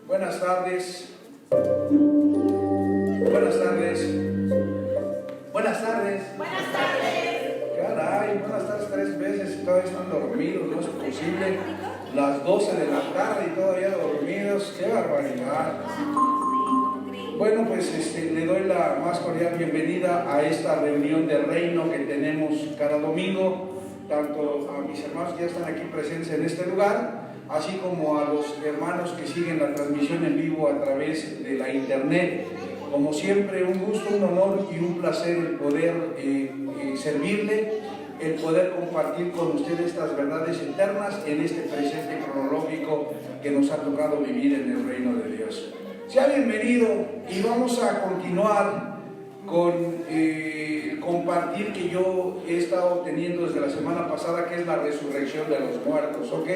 Buenas tardes. Buenas tardes. Buenas tardes. Buenas tardes. Caray, buenas tardes 3 veces y todavía están dormidos, no es posible. Las 12 de la tarde y todavía dormidos, qué barbaridad. Bueno, pues le doy la más cordial bienvenida a esta reunión de reino que tenemos cada domingo, tanto a mis hermanos que ya están aquí presentes en este lugar, así como a los hermanos que siguen la transmisión en vivo a través de la internet. Como siempre, un gusto, un honor y un placer el poder servirle, el poder compartir con usted estas verdades eternas en este presente cronológico que nos ha tocado vivir en el reino de Dios. Sea bienvenido y vamos a continuar con compartir que yo he estado teniendo desde la semana pasada, que es la resurrección de los muertos, ¿ok?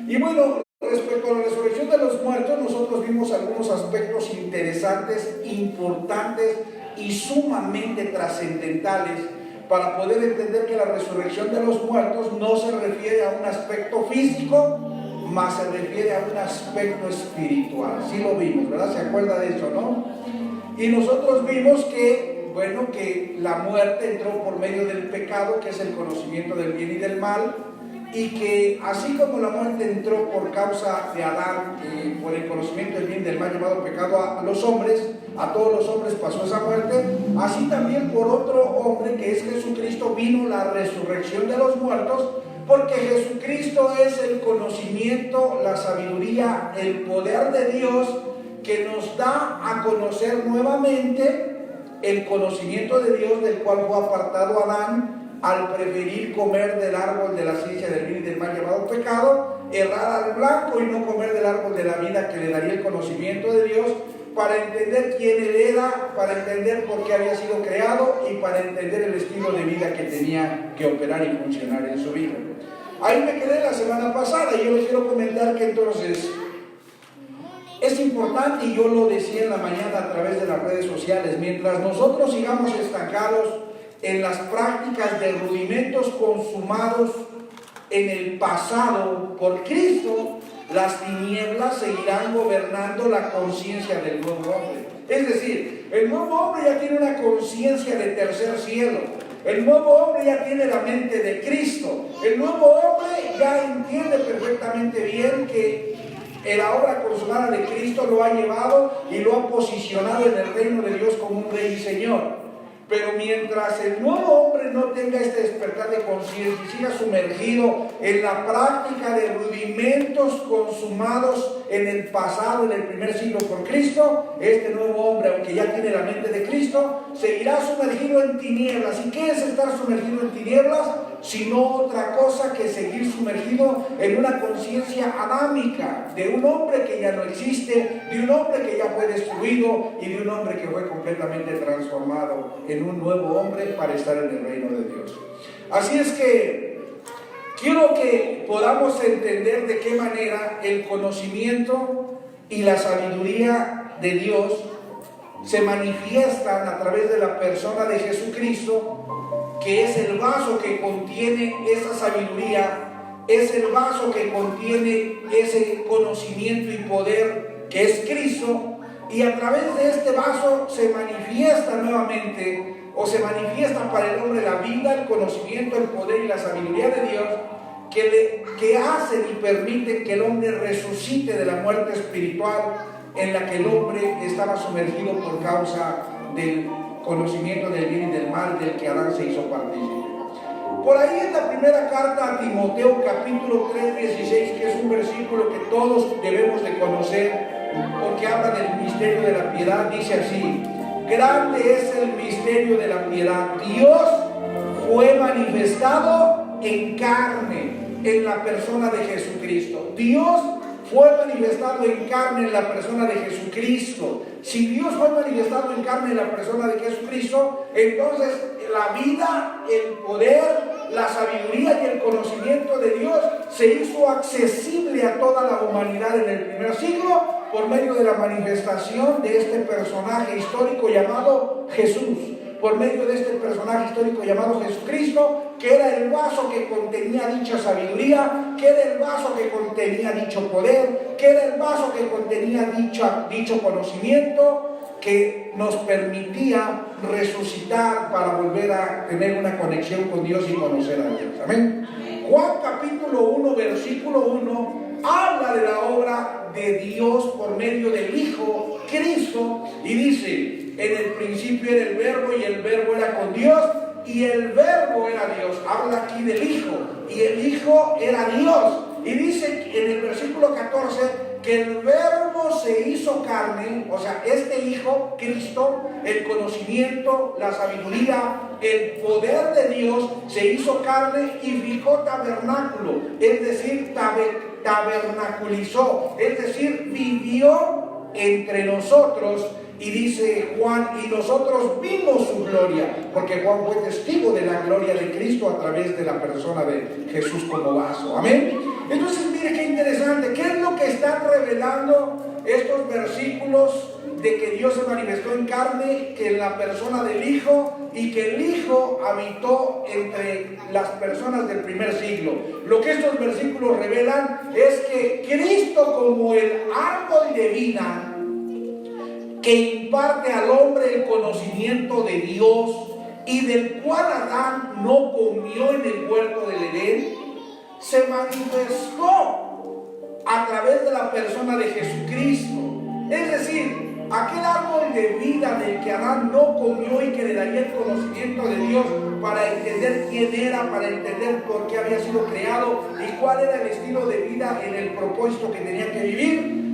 Y bueno, respecto a la resurrección de los muertos, nosotros vimos algunos aspectos interesantes, importantes y sumamente trascendentales para poder entender que la resurrección de los muertos no se refiere a un aspecto físico, más se refiere a un aspecto espiritual. Sí lo vimos, ¿verdad? ¿Se acuerda de eso, no? Y nosotros vimos que, bueno, que la muerte entró por medio del pecado, que es el conocimiento del bien y del mal, y que así como la muerte entró por causa de Adán, por el conocimiento del bien y del mal llamado pecado a los hombres, a todos los hombres pasó esa muerte, así también por otro hombre que es Jesucristo vino la resurrección de los muertos, porque Jesucristo es el conocimiento, la sabiduría, el poder de Dios que nos da a conocer nuevamente el conocimiento de Dios del cual fue apartado Adán al preferir comer del árbol de la ciencia del bien y del mal llamado pecado, errar al blanco y no comer del árbol de la vida que le daría el conocimiento de Dios, para entender quién él era, para entender por qué había sido creado y para entender el estilo de vida que tenía que operar y funcionar en su vida. Ahí me quedé la semana pasada y yo les quiero comentar que entonces es importante, y yo lo decía en la mañana a través de las redes sociales, mientras nosotros sigamos estancados en las prácticas de rudimentos consumados en el pasado por Cristo, las tinieblas seguirán gobernando la conciencia del nuevo hombre. Es decir, el nuevo hombre ya tiene una conciencia de tercer cielo. El nuevo hombre ya tiene la mente de Cristo. El nuevo hombre ya entiende perfectamente bien que la obra consumada de Cristo lo ha llevado y lo ha posicionado en el reino de Dios como un rey y señor. Pero mientras el nuevo hombre no tenga este despertar de conciencia y siga sumergido en la práctica de rudimentos consumados en el pasado, en el primer siglo por Cristo, este nuevo hombre, aunque ya tiene la mente de Cristo, seguirá sumergido en tinieblas. ¿Y qué es estar sumergido en tinieblas? Sino otra cosa que seguir sumergido en una conciencia adámica de un hombre que ya no existe, de un hombre que ya fue destruido y de un hombre que fue completamente transformado en un nuevo hombre para estar en el reino de Dios. Así es que quiero que podamos entender de qué manera el conocimiento y la sabiduría de Dios se manifiestan a través de la persona de Jesucristo, que es el vaso que contiene esa sabiduría, es el vaso que contiene ese conocimiento y poder que es Cristo, y a través de este vaso se manifiesta nuevamente, o se manifiesta para el hombre la vida, el conocimiento, el poder y la sabiduría de Dios, que hacen y permiten que el hombre resucite de la muerte espiritual en la que el hombre estaba sumergido por causa del conocimiento del bien y del mal del que Adán se hizo partícipe. Por ahí en la primera carta a Timoteo, capítulo 3, 16, que es un versículo que todos debemos de conocer, porque habla del misterio de la piedad, dice así: grande es el misterio de la piedad. Dios fue manifestado en carne, en la persona de Jesucristo. Dios fue manifestado en carne en la persona de Jesucristo. Si Dios fue manifestado en carne en la persona de Jesucristo, entonces la vida, el poder, la sabiduría y el conocimiento de Dios se hizo accesible a toda la humanidad en el primer siglo por medio de la manifestación de este personaje histórico llamado Jesús. por medio de este personaje histórico llamado Jesucristo, que era el vaso que contenía dicha sabiduría, que era el vaso que contenía dicho poder, que era el vaso que contenía dicho conocimiento, que nos permitía resucitar para volver a tener una conexión con Dios y conocer a Dios. Amén. Juan capítulo 1, versículo 1, habla de la obra de Dios por medio del Hijo Cristo y dice: en el principio era el verbo y el verbo era con Dios y el verbo era Dios. Habla aquí del Hijo y el Hijo era Dios. Y dice en el versículo 14 que el verbo se hizo carne, o sea, este Hijo, Cristo, el conocimiento, la sabiduría, el poder de Dios, se hizo carne y fijó tabernáculo, es decir, tabernaculizó, es decir, vivió entre nosotros. Y dice Juan, y nosotros vimos su gloria, porque Juan fue testigo de la gloria de Cristo a través de la persona de Jesús como vaso. Amén. Entonces mire qué interesante, ¿qué es lo que están revelando estos versículos? De que Dios se manifestó en carne, que en la persona del Hijo, y que el Hijo habitó entre las personas del primer siglo. Lo que estos versículos revelan es que Cristo, como el árbol de vida que imparte al hombre el conocimiento de Dios y del cual Adán no comió en el huerto del Edén, se manifestó a través de la persona de Jesucristo. Es decir, aquel árbol de vida del que Adán no comió y que le daría el conocimiento de Dios para entender quién era, para entender por qué había sido creado y cuál era el estilo de vida en el propósito que tenía que vivir,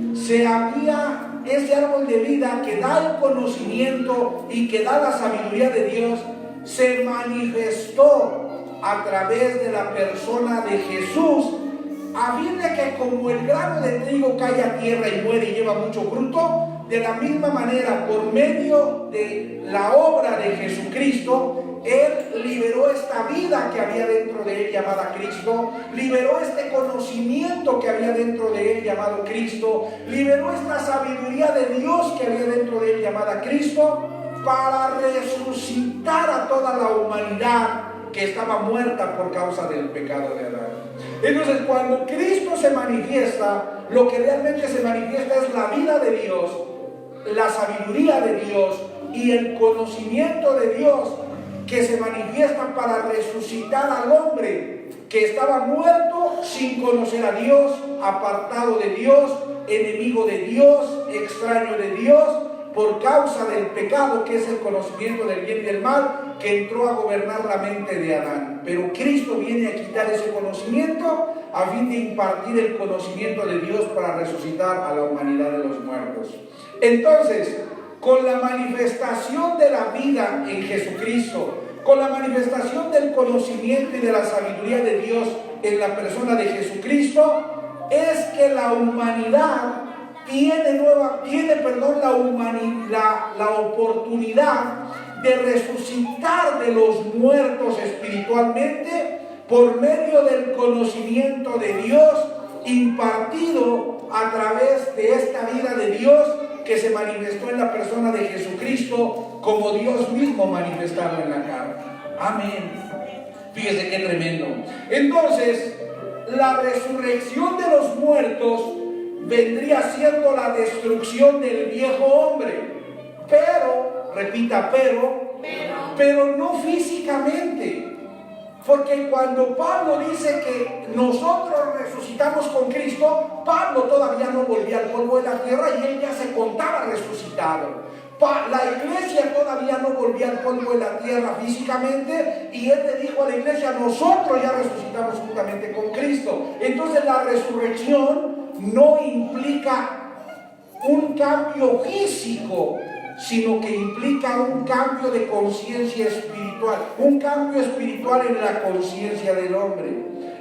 ese árbol de vida que da el conocimiento y que da la sabiduría de Dios, se manifestó a través de la persona de Jesús, a fin de que como el grano de trigo cae a tierra y muere y lleva mucho fruto, de la misma manera, por medio de la obra de Jesucristo, Él liberó esta vida que había dentro de Él llamada Cristo, liberó este conocimiento que había dentro de Él llamado Cristo, liberó esta sabiduría de Dios que había dentro de Él llamada Cristo, para resucitar a toda la humanidad que estaba muerta por causa del pecado de Adán. Entonces, cuando Cristo se manifiesta, lo que realmente se manifiesta es la vida de Dios, la sabiduría de Dios y el conocimiento de Dios, que se manifiestan para resucitar al hombre que estaba muerto sin conocer a Dios, apartado de Dios, enemigo de Dios, extraño de Dios, por causa del pecado, que es el conocimiento del bien y del mal, que entró a gobernar la mente de Adán. Pero Cristo viene a quitar ese conocimiento a fin de impartir el conocimiento de Dios para resucitar a la humanidad de los muertos. Entonces, con la manifestación de la vida en Jesucristo, con la manifestación del conocimiento y de la sabiduría de Dios en la persona de Jesucristo, es que la humanidad tiene la oportunidad de resucitar de los muertos espiritualmente por medio del conocimiento de Dios impartido a través de esta vida de Dios que se manifestó en la persona de Jesucristo como Dios mismo manifestado en la carne. Amén. Fíjese qué tremendo. Entonces, la resurrección de los muertos vendría siendo la destrucción del viejo hombre. Pero, repita, pero no físicamente. Porque cuando Pablo dice que nosotros resucitamos con Cristo, Pablo todavía no volvía al polvo de la tierra y él ya se contaba resucitado. La iglesia todavía no volvía al polvo de la tierra físicamente y él le dijo a la iglesia: nosotros ya resucitamos juntamente con Cristo. Entonces la resurrección no implica un cambio físico, sino que implica un cambio de conciencia espiritual, un cambio espiritual en la conciencia del hombre.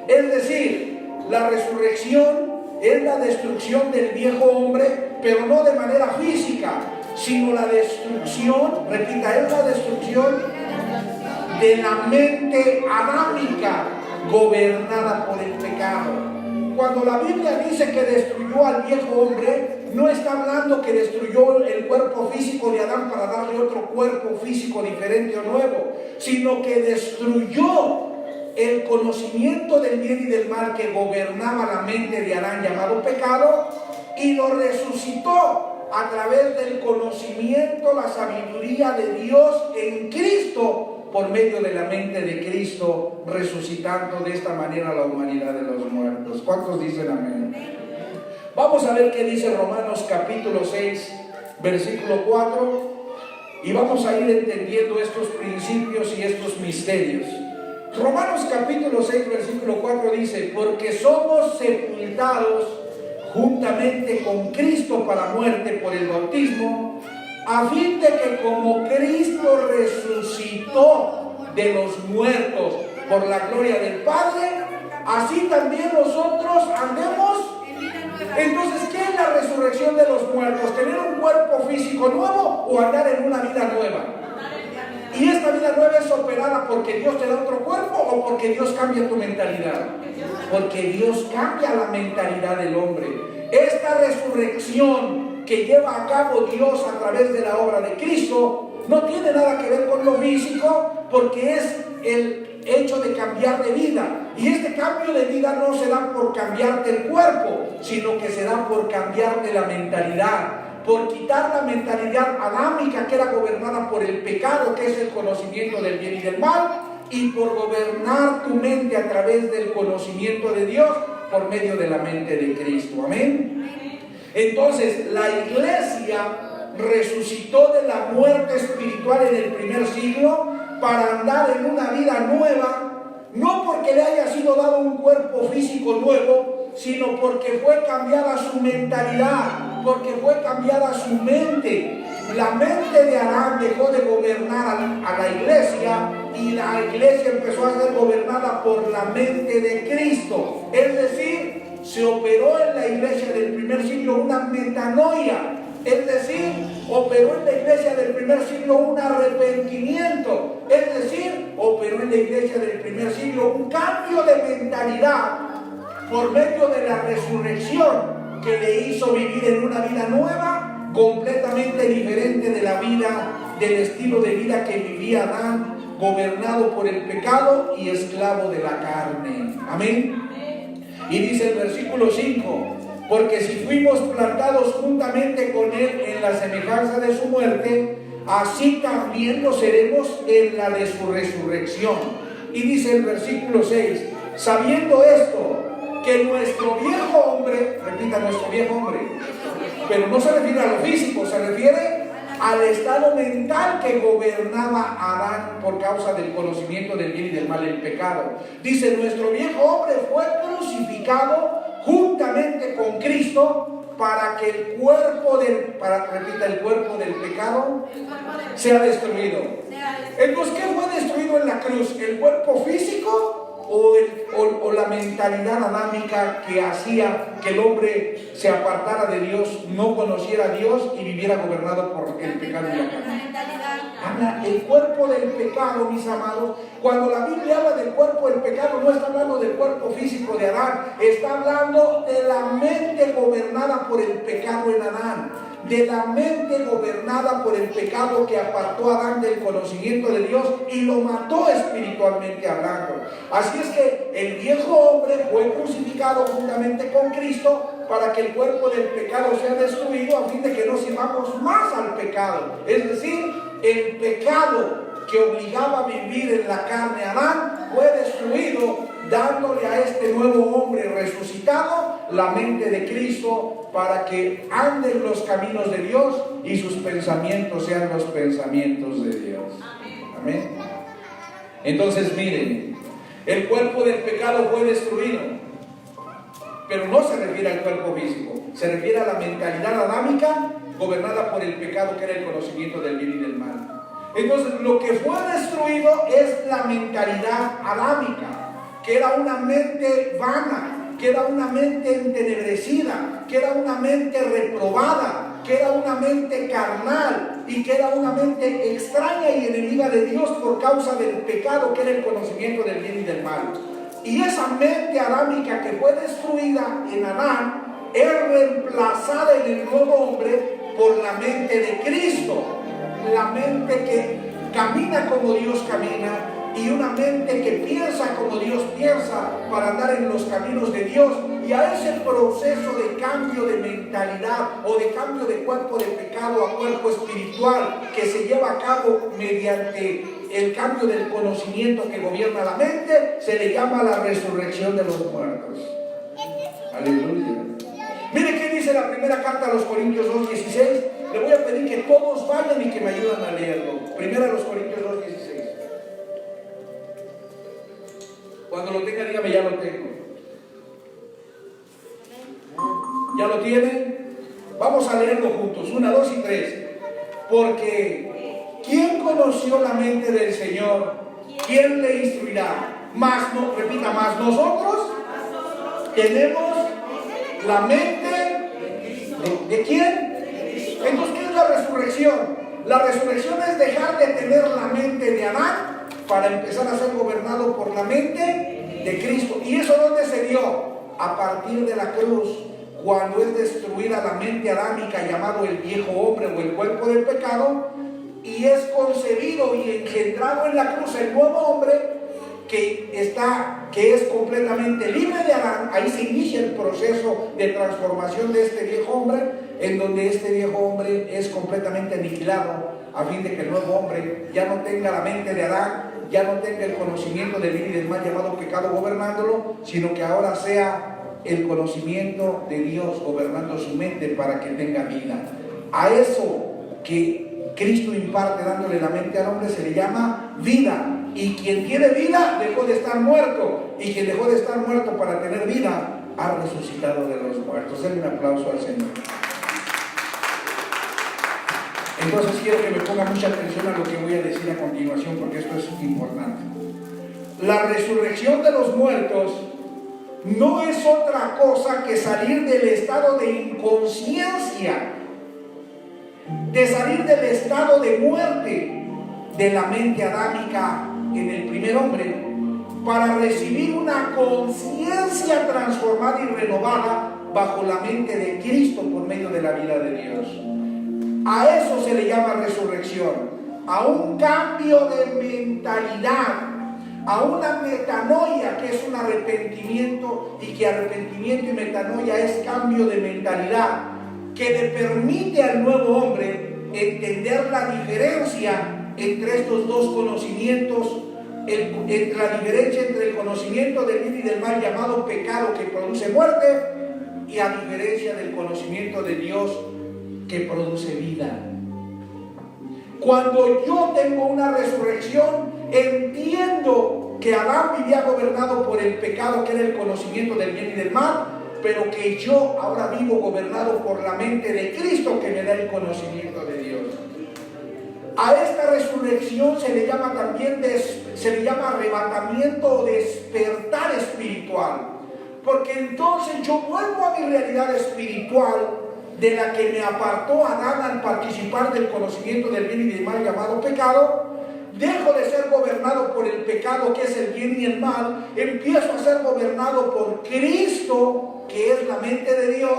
Es decir, la resurrección es la destrucción del viejo hombre, pero no de manera física, sino la destrucción, repita, es la destrucción de la mente adámica gobernada por el pecado. Cuando la Biblia dice que destruyó al viejo hombre, no está hablando que destruyó el cuerpo físico de Adán para darle otro cuerpo físico diferente o nuevo, sino que destruyó el conocimiento del bien y del mal que gobernaba la mente de Adán, llamado pecado, y lo resucitó a través del conocimiento, la sabiduría de Dios en Cristo, por medio de la mente de Cristo, resucitando de esta manera a la humanidad de los muertos. ¿Cuántos dicen amén? Vamos a ver qué dice Romanos capítulo 6, versículo 4, y vamos a ir entendiendo estos principios y estos misterios. Romanos capítulo 6, versículo 4 dice: porque somos sepultados juntamente con Cristo para muerte por el bautismo, a fin de que como Cristo resucitó de los muertos por la gloria del Padre, así también nosotros andemos. Entonces, ¿qué es la resurrección de los muertos? ¿Tener un cuerpo físico nuevo o andar en una vida nueva? Y esta vida nueva es operada porque Dios te da otro cuerpo o porque Dios cambia tu mentalidad. Porque Dios cambia la mentalidad del hombre. Esta resurrección que lleva a cabo Dios a través de la obra de Cristo no tiene nada que ver con lo físico, porque es el hecho de cambiar de vida. Y este cambio de vida no se da por cambiarte el cuerpo, sino que se da por cambiarte la mentalidad, por quitar la mentalidad adámica que era gobernada por el pecado, que es el conocimiento del bien y del mal, y por gobernar tu mente a través del conocimiento de Dios por medio de la mente de Cristo. Amén. Entonces, la iglesia resucitó de la muerte espiritual en el primer siglo para andar en una vida nueva, no porque le haya sido dado un cuerpo físico nuevo, sino porque fue cambiada su mentalidad, porque fue cambiada su mente. La mente de Adán dejó de gobernar a la iglesia, y la iglesia empezó a ser gobernada por la mente de Cristo. Es decir, se operó en la iglesia del primer siglo una metanoia. Es decir, operó en la iglesia del primer siglo un arrepentimiento. Es decir, operó en la iglesia del primer siglo un cambio de mentalidad por medio de la resurrección, que le hizo vivir en una vida nueva, completamente diferente de la vida, del estilo de vida que vivía Adán, gobernado por el pecado y esclavo de la carne. Amén. Y dice el versículo 5: porque si fuimos plantados juntamente con Él en la semejanza de su muerte, así también lo seremos en la de su resurrección. Y dice el versículo 6: sabiendo esto, que nuestro viejo hombre, repita, nuestro viejo hombre, pero no se refiere a lo físico, se refiere al estado mental que gobernaba a Adán por causa del conocimiento del bien y del mal, el pecado. Dice: nuestro viejo hombre fue crucificado juntamente con Cristo para que el cuerpo del pecado sea destruido. Entonces, ¿qué fue destruido en la cruz? ¿El cuerpo físico o la mentalidad adámica que hacía que el hombre se apartara de Dios, no conociera a Dios y viviera gobernado por el pecado y la carne? Habla el cuerpo del pecado, mis amados. Cuando la Biblia habla del cuerpo del pecado, no está hablando del cuerpo físico de Adán, está hablando de la mente gobernada por el pecado en Adán, de la mente gobernada por el pecado que apartó a Adán del conocimiento de Dios y lo mató espiritualmente hablando. Así es que el viejo hombre fue crucificado juntamente con Cristo para que el cuerpo del pecado sea destruido, a fin de que no sirvamos más al pecado. Es decir, el pecado que obligaba a vivir en la carne a Adán fue destruido, dándole a este nuevo hombre resucitado la mente de Cristo, para que ande en los caminos de Dios y sus pensamientos sean los pensamientos de Dios. Amén. Entonces, miren, el cuerpo del pecado fue destruido, pero no se refiere al cuerpo físico, se refiere a la mentalidad adámica gobernada por el pecado, que era el conocimiento del bien y del mal. Entonces, lo que fue destruido es la mentalidad adámica, que era una mente vana, que era una mente entenebrecida, que era una mente reprobada, que era una mente carnal y que era una mente extraña y enemiga de Dios por causa del pecado, que era el conocimiento del bien y del mal. Y esa mente adámica que fue destruida en Adán es reemplazada en el nuevo hombre por la mente de Cristo, la mente que camina como Dios camina y una mente que piensa como Dios piensa para andar en los caminos de Dios. Y a ese proceso de cambio de mentalidad o de cambio de cuerpo de pecado a cuerpo espiritual que se lleva a cabo mediante el cambio del conocimiento que gobierna la mente, se le llama la resurrección de los muertos. Aleluya. Mire qué dice la primera carta a los Corintios 2:16. Le voy a pedir que todos vayan y que me ayuden a leerlo. Primera a los Corintios 2:16. Cuando lo tenga, dígame, ya lo tengo. ¿Ya lo tienen? Vamos a leerlo juntos. 1, 2 y 3. Porque ¿quién conoció la mente del Señor? ¿Quién le instruirá? Más, no, repita, más nosotros tenemos la mente ¿de quién? Entonces, ¿qué es la resurrección? La resurrección es dejar de tener la mente de Adán para empezar a ser gobernado por la mente de Cristo. ¿Y eso dónde se dio? A partir de la cruz, cuando es destruida la mente adámica, llamado el viejo hombre o el cuerpo del pecado, y es concebido y engendrado en la cruz el nuevo hombre que es completamente libre de Adán. Ahí se inicia el proceso de transformación de este viejo hombre, en donde este viejo hombre es completamente aniquilado, a fin de que el nuevo hombre ya no tenga la mente de Adán, ya no tenga el conocimiento del bien y del mal llamado pecado gobernándolo, sino que ahora sea el conocimiento de Dios gobernando su mente para que tenga vida. A eso que Cristo imparte dándole la mente al hombre se le llama vida. Y quien tiene vida dejó de estar muerto, y quien dejó de estar muerto para tener vida ha resucitado de los muertos. Denle un aplauso al Señor. Entonces quiero que me ponga mucha atención a lo que voy a decir a continuación, porque esto es importante. La resurrección de los muertos no es otra cosa que salir del estado de inconsciencia, de salir del estado de muerte de la mente adámica en el primer hombre, para recibir una conciencia transformada y renovada bajo la mente de Cristo por medio de la vida de Dios. A eso se le llama resurrección, a un cambio de mentalidad, a una metanoia, que es un arrepentimiento, y que arrepentimiento y metanoia es cambio de mentalidad, que le permite al nuevo hombre entender la diferencia entre estos dos conocimientos, la diferencia entre el conocimiento del bien y del mal llamado pecado, que produce muerte, y a diferencia del conocimiento de Dios, que produce vida. Cuando yo tengo una resurrección, entiendo que Adán vivía gobernado por el pecado, que era el conocimiento del bien y del mal, pero que yo ahora vivo gobernado por la mente de Cristo, que me da el conocimiento de Dios. A esta resurrección se le llama también arrebatamiento o despertar espiritual, porque entonces yo vuelvo a mi realidad espiritual, de la que me apartó Adán al participar del conocimiento del bien y del mal llamado pecado. Dejo de ser gobernado por el pecado, que es el bien y el mal, empiezo a ser gobernado por Cristo, que es la mente de Dios,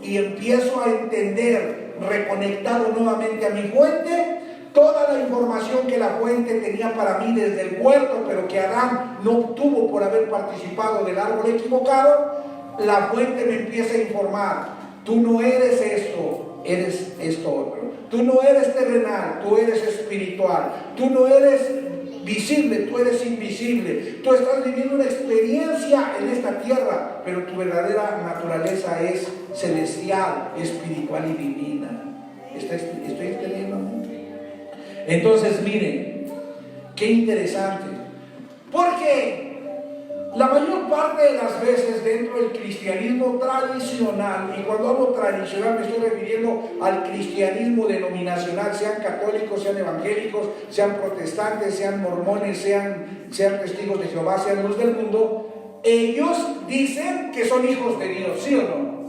y empiezo a entender, reconectado nuevamente a mi fuente, toda la información que la fuente tenía para mí desde el huerto, pero que Adán no obtuvo por haber participado del árbol equivocado. La fuente me empieza a informar: tú no eres esto, eres esto otro. Tú no eres terrenal, tú eres espiritual. Tú no eres visible, tú eres invisible. Tú estás viviendo una experiencia en esta tierra, pero tu verdadera naturaleza es celestial, espiritual y divina. ¿Estoy entendiendo? Entonces, miren, qué interesante. Porque la mayor parte de las veces dentro del cristianismo tradicional, y cuando hablo tradicional me estoy refiriendo al cristianismo denominacional, sean católicos, sean evangélicos, sean protestantes, sean mormones, sean testigos de Jehová, sean luz del mundo, ellos dicen que son hijos de Dios, ¿sí o no?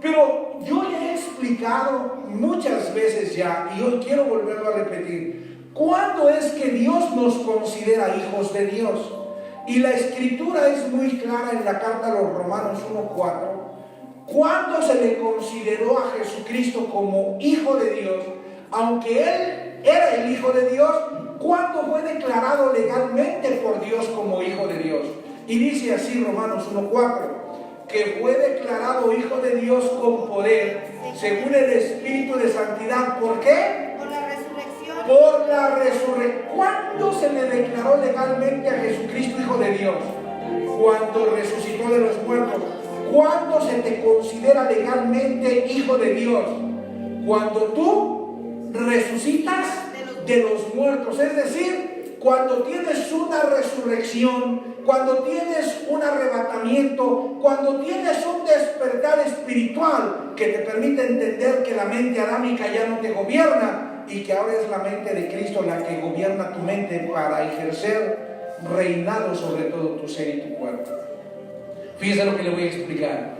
Pero yo le he explicado muchas veces ya, y hoy quiero volverlo a repetir: ¿cuándo es que Dios nos considera hijos de Dios? Y la escritura es muy clara en la carta a los Romanos 1:4, ¿Cuándo se le consideró a Jesucristo como Hijo de Dios? Aunque Él era el Hijo de Dios, ¿cuándo fue declarado legalmente por Dios como Hijo de Dios? Y dice así Romanos 1:4, que fue declarado Hijo de Dios con poder, según el Espíritu de Santidad. ¿Por qué? Por la resurrección. Por la resurrección. ¿Cuándo se le declaró legalmente a Jesucristo Hijo de Dios? Cuando resucitó de los muertos. ¿Cuándo se te considera legalmente Hijo de Dios? Cuando tú resucitas de los muertos, es decir, cuando tienes una resurrección, cuando tienes un arrebatamiento, cuando tienes un despertar espiritual que te permite entender que la mente adámica ya no te gobierna y que ahora es la mente de Cristo la que gobierna tu mente para ejercer reinado sobre todo tu ser y tu cuerpo. Fíjense lo que le voy a explicar.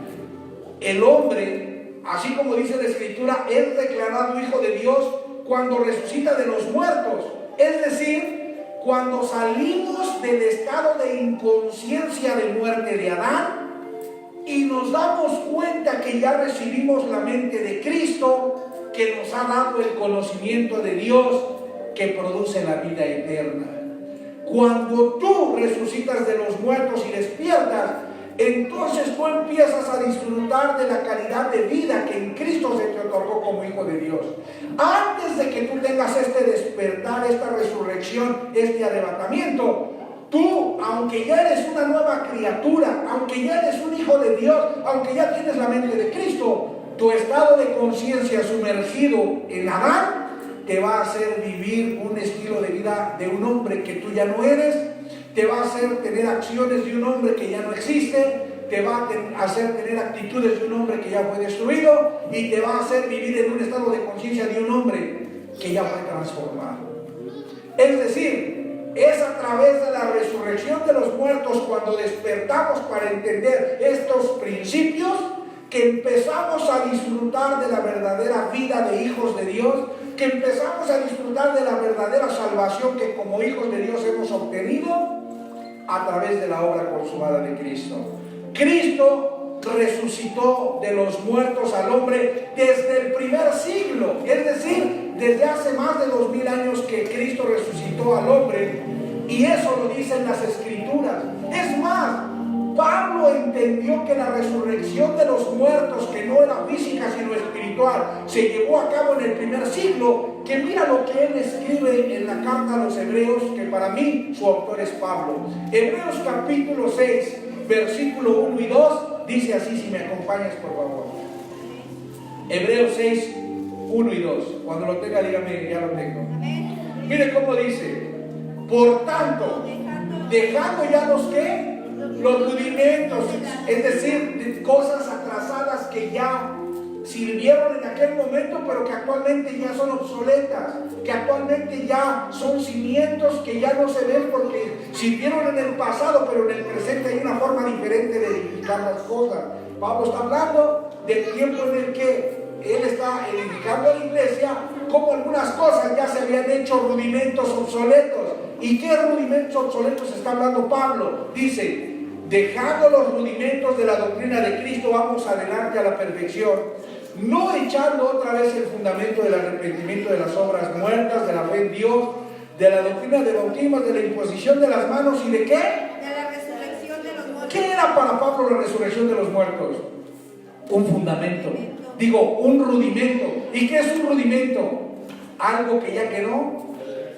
El hombre, así como dice la Escritura, es declarado Hijo de Dios cuando resucita de los muertos, es decir, cuando salimos del estado de inconsciencia de muerte de Adán y nos damos cuenta que ya recibimos la mente de Cristo, que nos ha dado el conocimiento de Dios que produce la vida eterna. Cuando tú resucitas de los muertos y despiertas, entonces tú empiezas a disfrutar de la calidad de vida que en Cristo se te otorgó como Hijo de Dios. Antes de que tú tengas este despertar, esta resurrección, este arrebatamiento, tú, aunque ya eres una nueva criatura, aunque ya eres un hijo de Dios, aunque ya tienes la mente de Cristo, tu estado de conciencia sumergido en Adán te va a hacer vivir un estilo de vida de un hombre que tú ya no eres, te va a hacer tener acciones de un hombre que ya no existe, te va a hacer tener actitudes de un hombre que ya fue destruido y te va a hacer vivir en un estado de conciencia de un hombre que ya fue transformado. Es decir, es a través de la resurrección de los muertos cuando despertamos para entender estos principios que empezamos a disfrutar de la verdadera vida de hijos de Dios, que empezamos a disfrutar de la verdadera salvación que como hijos de Dios hemos obtenido a través de la obra consumada de Cristo. Cristo resucitó de los muertos al hombre desde el primer siglo, es decir, desde hace más de 2000 años que Cristo resucitó al hombre, y eso lo dicen las Escrituras. Es más, Pablo entendió que la resurrección de los muertos, que no era física sino espiritual, se llevó a cabo en el primer siglo, que mira lo que él escribe en la carta a los Hebreos, que para mí su autor es Pablo. Hebreos capítulo 6, versículo 1 y 2, dice así, si me acompañas por favor. Hebreos 6, 1 y 2. Cuando lo tenga, dígame, ya lo tengo. Mire cómo dice: por tanto, dejando ya los que los rudimentos, es decir, cosas atrasadas que ya sirvieron en aquel momento, pero que actualmente ya son obsoletas, que actualmente ya son cimientos que ya no se ven porque sirvieron en el pasado, pero en el presente hay una forma diferente de edificar las cosas. Pablo está hablando del tiempo en el que él está edificando la iglesia, como algunas cosas ya se habían hecho rudimentos obsoletos. ¿Y qué rudimentos obsoletos está hablando Pablo? Dice: dejando los rudimentos de la doctrina de Cristo, vamos adelante a la perfección, no echando otra vez el fundamento del arrepentimiento de las obras muertas, de la fe en Dios, de la doctrina de bautismos, de la imposición de las manos y de ¿qué? De la resurrección de los muertos. ¿Qué era para Pablo la resurrección de los muertos? Un fundamento, digo, un rudimento. ¿Y qué es un rudimento? Algo que ya quedó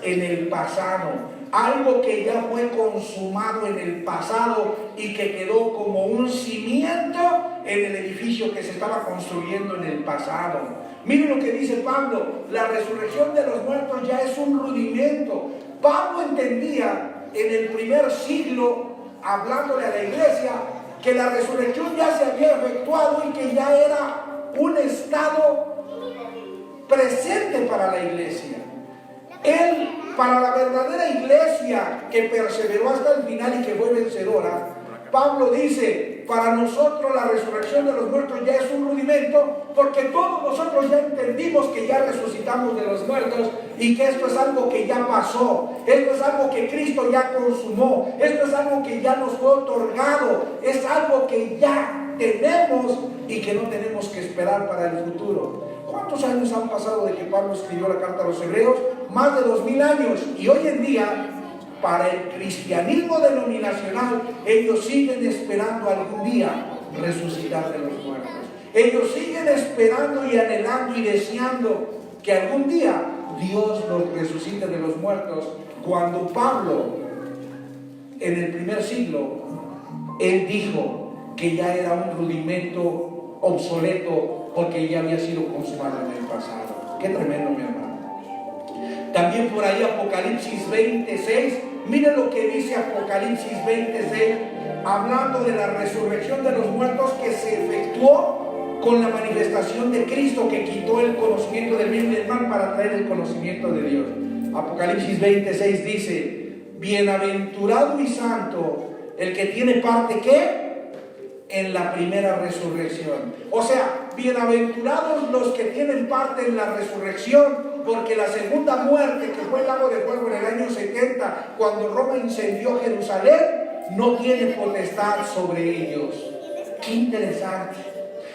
en el pasado, algo que ya fue consumado en el pasado y que quedó como un cimiento en el edificio que se estaba construyendo en el pasado. Miren lo que dice Pablo: la resurrección de los muertos ya es un rudimento. Pablo entendía en el primer siglo, hablándole a la iglesia, que la resurrección ya se había efectuado y que ya era un estado presente para la iglesia. Él, para la verdadera iglesia que perseveró hasta el final y que fue vencedora, Pablo dice: para nosotros la resurrección de los muertos ya es un rudimento, porque todos nosotros ya entendimos que ya resucitamos de los muertos y que esto es algo que ya pasó, esto es algo que Cristo ya consumó, esto es algo que ya nos fue otorgado, es algo que ya tenemos y que no tenemos que esperar para el futuro. ¿Cuántos años han pasado de que Pablo escribió la carta a los hebreos? Más de 2000 años. Y hoy en día, para el cristianismo denominacional, ellos siguen esperando algún día resucitar de los muertos. Ellos siguen esperando y anhelando y deseando que algún día Dios los resucite de los muertos. Cuando Pablo, en el primer siglo, él dijo que ya era un rudimento obsoleto porque ya había sido consumado en el pasado. Qué tremendo, mi hermano. También por ahí Apocalipsis 26, miren lo que dice Apocalipsis 26, hablando de la resurrección de los muertos que se efectuó con la manifestación de Cristo, que quitó el conocimiento del bien y del mal para traer el conocimiento de Dios. Apocalipsis 26 dice: bienaventurado y santo el que tiene parte, ¿qué? En la primera resurrección. O sea, bienaventurados los que tienen parte en la resurrección, porque la segunda muerte, que fue el lago de fuego en el año 70, cuando Roma incendió Jerusalén, no tiene potestad sobre ellos. Qué interesante.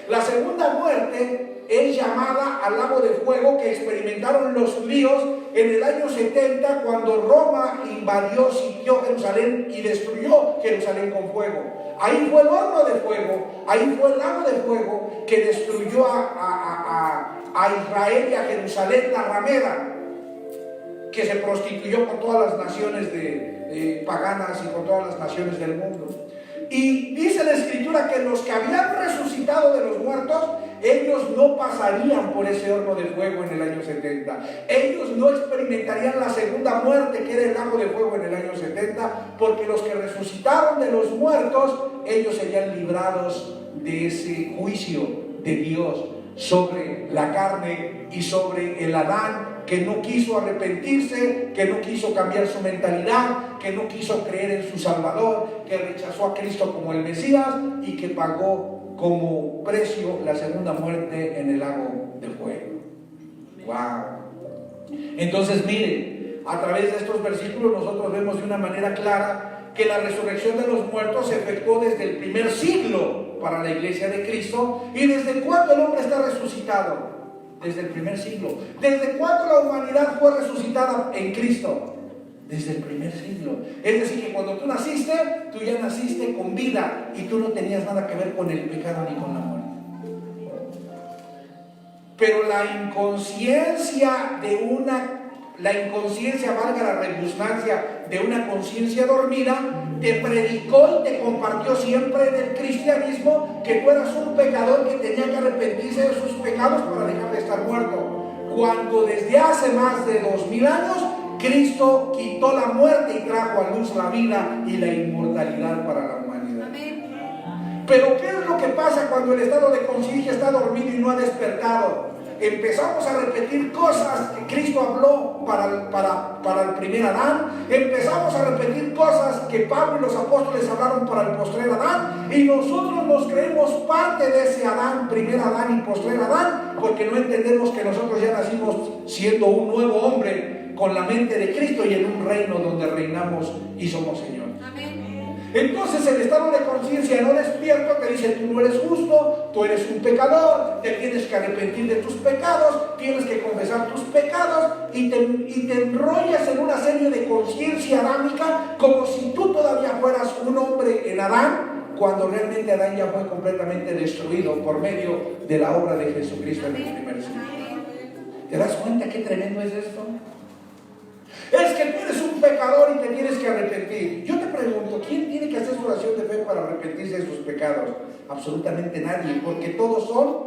La segunda muerte es llamada al lago de fuego que experimentaron los judíos en el año 70, cuando Roma invadió, sitió Jerusalén y destruyó Jerusalén con fuego. Ahí fue el horno de fuego, ahí fue el lago de fuego que destruyó a Israel y a Jerusalén, la ramera, que se prostituyó con todas las naciones paganas y con todas las naciones del mundo. Y dice la Escritura que los que habían resucitado de los muertos, ellos no pasarían por ese horno de fuego en el año 70. Ellos no experimentarían la segunda muerte, que era el lago de fuego en el año 70, porque los que resucitaron de los muertos, ellos serían librados de ese juicio de Dios sobre la carne y sobre el Adán que no quiso arrepentirse, que no quiso cambiar su mentalidad, que no quiso creer en su Salvador, que rechazó a Cristo como el Mesías y que pagó como precio la segunda muerte en el lago de fuego. ¡Wow! Entonces, miren, a través de estos versículos nosotros vemos de una manera clara que la resurrección de los muertos se efectuó desde el primer siglo para la iglesia de Cristo. ¿Y desde cuándo el hombre está resucitado? Desde el primer siglo. ¿Desde cuándo la humanidad fue resucitada en Cristo? Desde el primer siglo. Es decir, que cuando tú naciste, tú ya naciste con vida y tú no tenías nada que ver con el pecado ni con la muerte. Pero la inconsciencia, valga la redundancia, de una conciencia dormida, te predicó y te compartió siempre en el cristianismo que tú eras un pecador que tenía que arrepentirse de sus pecados para dejar de estar muerto. Cuando desde hace más de 2000 años Cristo quitó la muerte y trajo a luz la vida y la inmortalidad para la humanidad. Pero ¿qué es lo que pasa cuando el estado de conciencia está dormido y no ha despertado? Empezamos a repetir cosas que Cristo habló para el primer Adán. Empezamos a repetir cosas que Pablo y los apóstoles hablaron para el postrer Adán. Y nosotros nos creemos parte de ese Adán, primer Adán y postrer Adán, porque no entendemos que nosotros ya nacimos siendo un nuevo hombre con la mente de Cristo y en un reino donde reinamos y somos Señor. Entonces el estado de conciencia no despierto te dice: tú no eres justo, tú eres un pecador, te tienes que arrepentir de tus pecados, tienes que confesar tus pecados, y te enrollas en una serie de conciencia adámica como si tú todavía fueras un hombre en Adán, cuando realmente Adán ya fue completamente destruido por medio de la obra de Jesucristo en el primer siglo. ¿Te das cuenta qué tremendo es esto? Es que tú eres un pecador y te tienes que arrepentir. Yo te pregunto, ¿quién tiene que hacer su oración de fe para arrepentirse de sus pecados? Absolutamente nadie, porque todos son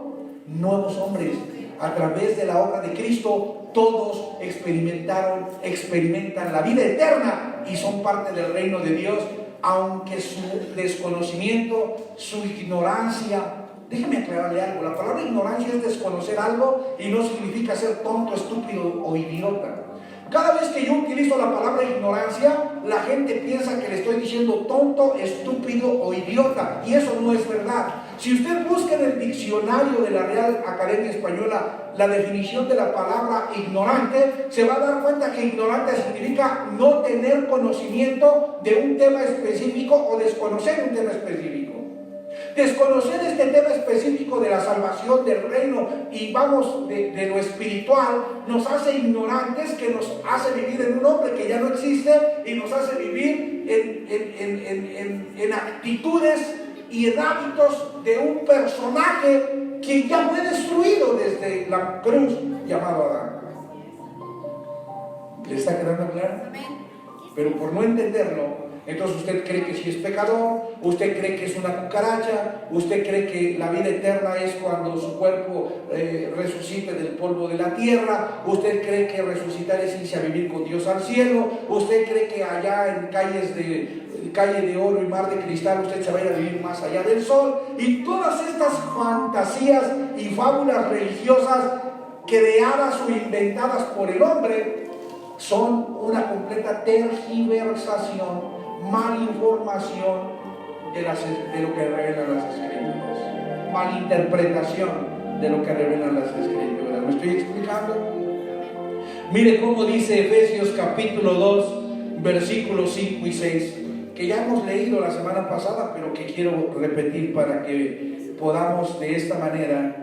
nuevos hombres. A través de la obra de Cristo, todos experimentan la vida eterna y son parte del reino de Dios, aunque su desconocimiento, su ignorancia. Déjame aclararle algo: la palabra ignorancia es desconocer algo y no significa ser tonto, estúpido o idiota. Cada vez que yo utilizo la palabra ignorancia, la gente piensa que le estoy diciendo tonto, estúpido o idiota, y eso no es verdad. Si usted busca en el diccionario de la Real Academia Española la definición de la palabra ignorante, se va a dar cuenta que ignorante significa no tener conocimiento de un tema específico o desconocer un tema específico. desconocer este tema específico de la salvación del reino y vamos de lo espiritual, nos hace ignorantes, que nos hace vivir en un hombre que ya no existe y nos hace vivir en actitudes y en hábitos de un personaje que ya fue destruido desde la cruz, llamado Adán. ¿Le está quedando claro? Pero por no entenderlo, entonces usted cree que sí es pecador, usted cree que es una cucaracha, usted cree que la vida eterna es cuando su cuerpo resucite del polvo de la tierra, usted cree que resucitar es irse a vivir con Dios al cielo, usted cree que allá en calle de oro y mar de cristal usted se va a ir a vivir más allá del sol, y todas estas fantasías y fábulas religiosas creadas o inventadas por el hombre son una completa tergiversación, malinformación de lo que revelan las Escrituras, malinterpretación de lo que revelan las Escrituras. ¿Me estoy explicando? Mire cómo dice Efesios capítulo 2, versículos 5 y 6, que ya hemos leído la semana pasada, pero que quiero repetir para que podamos de esta manera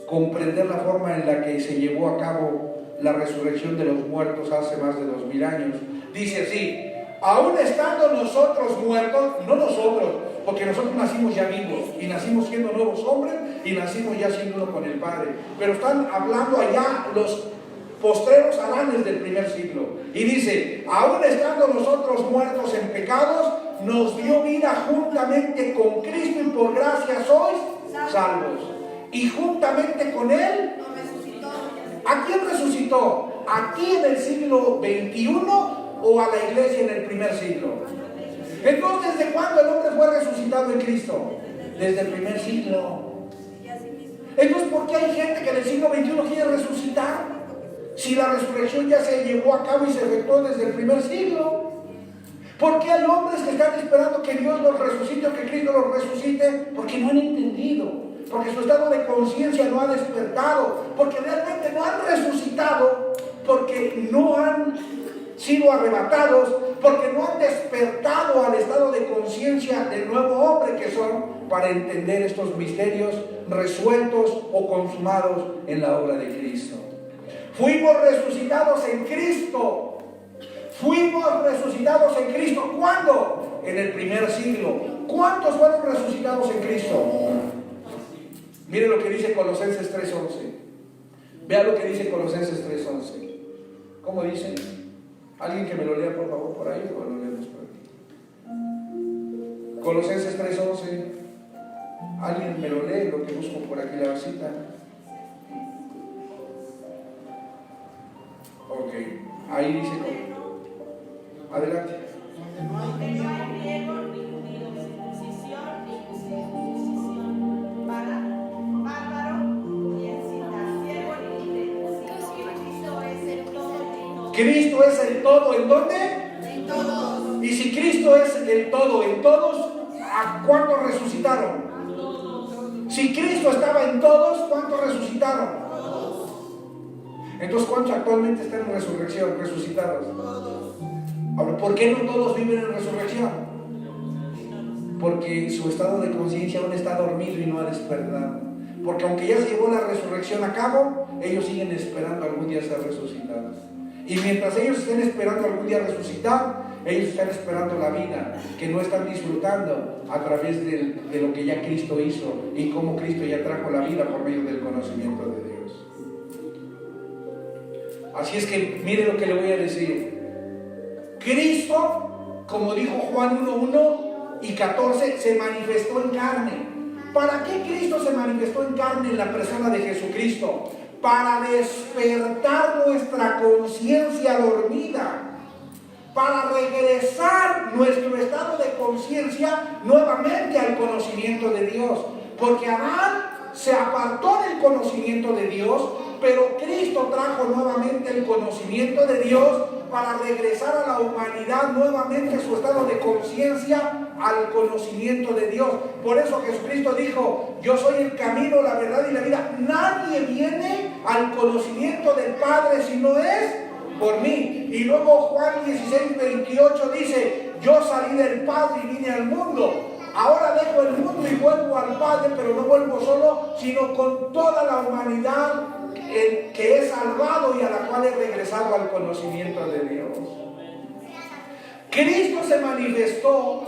comprender la forma en la que se llevó a cabo la resurrección de los muertos hace más de 2000 años. Dice así: aún estando nosotros muertos, no nosotros, porque nosotros nacimos ya vivos y nacimos siendo nuevos hombres y nacimos ya siendo uno con el Padre, pero están hablando allá los postreros Adanes del primer siglo, y dice: aún estando nosotros muertos en pecados, nos dio vida juntamente con Cristo, y por gracia sois salvos, y juntamente con Él. ¿A quién resucitó? ¿Aquí en el siglo XXI o a la iglesia en el primer siglo? Entonces, ¿desde cuándo el hombre fue resucitado en Cristo? Desde el primer siglo. Entonces, ¿por qué hay gente que en el siglo XXI quiere resucitar? Si la resurrección ya se llevó a cabo y se efectuó desde el primer siglo. ¿Por qué hay hombres que están esperando que Dios los resucite o que Cristo los resucite? Porque no han entendido, porque su estado de conciencia no ha despertado, porque realmente no han resucitado, porque no han sido arrebatados, porque no han despertado al estado de conciencia del nuevo hombre que son, para entender estos misterios resueltos o consumados en la obra de Cristo. Fuimos resucitados en Cristo. Fuimos resucitados en Cristo. ¿Cuándo? En el primer siglo. ¿Cuántos fueron resucitados en Cristo? Mire lo que dice Colosenses 3:11. Vea lo que dice Colosenses 3:11. ¿Cómo dice? Alguien que me lo lea por favor por ahí, o lo leemos por aquí. Colosenses 3:11. Alguien me lo lee, lo que busco por aquí la cita. Ok, ahí dice. Adelante. No hay griego ni judío, circuncisión ni incircuncisión, bárbaro ni escita, ciego ni libre, sino que Cristo es el todo en todos. Cristo es el todo, ¿en dónde? En todos. Y si Cristo es el todo en todos, ¿a cuántos resucitaron? Si Cristo estaba en todos, ¿cuántos resucitaron? Entonces, ¿cuántos actualmente están en resurrección, resucitados? Ahora, ¿por qué no todos viven en resurrección? Porque su estado de conciencia aún está dormido y no ha despertado. Porque aunque ya se llevó la resurrección a cabo, ellos siguen esperando algún día ser resucitados. Y mientras ellos estén esperando algún día resucitar, ellos están esperando la vida que no están disfrutando a través de lo que ya Cristo hizo y cómo Cristo ya trajo la vida por medio del conocimiento de Dios. Así es que mire lo que le voy a decir. Cristo, como dijo Juan 1:1 y 14, se manifestó en carne. ¿Para qué Cristo se manifestó en carne en la persona de Jesucristo? Para despertar nuestra conciencia dormida, para regresar nuestro estado de conciencia nuevamente al conocimiento de Dios. Porque Adán se apartó del conocimiento de Dios, pero Cristo trajo nuevamente el conocimiento de Dios para regresar a la humanidad nuevamente a su estado de conciencia, al conocimiento de Dios. Por eso Jesucristo dijo: yo soy el camino, la verdad y la vida. Nadie viene al conocimiento del Padre si no es por mí. Y luego Juan 16:28 dice: yo salí del Padre y vine al mundo. ahora dejo el mundo y vuelvo al Padre, pero no vuelvo solo, sino con toda la humanidad que he salvado y a la cual he regresado al conocimiento de Dios. Cristo se manifestó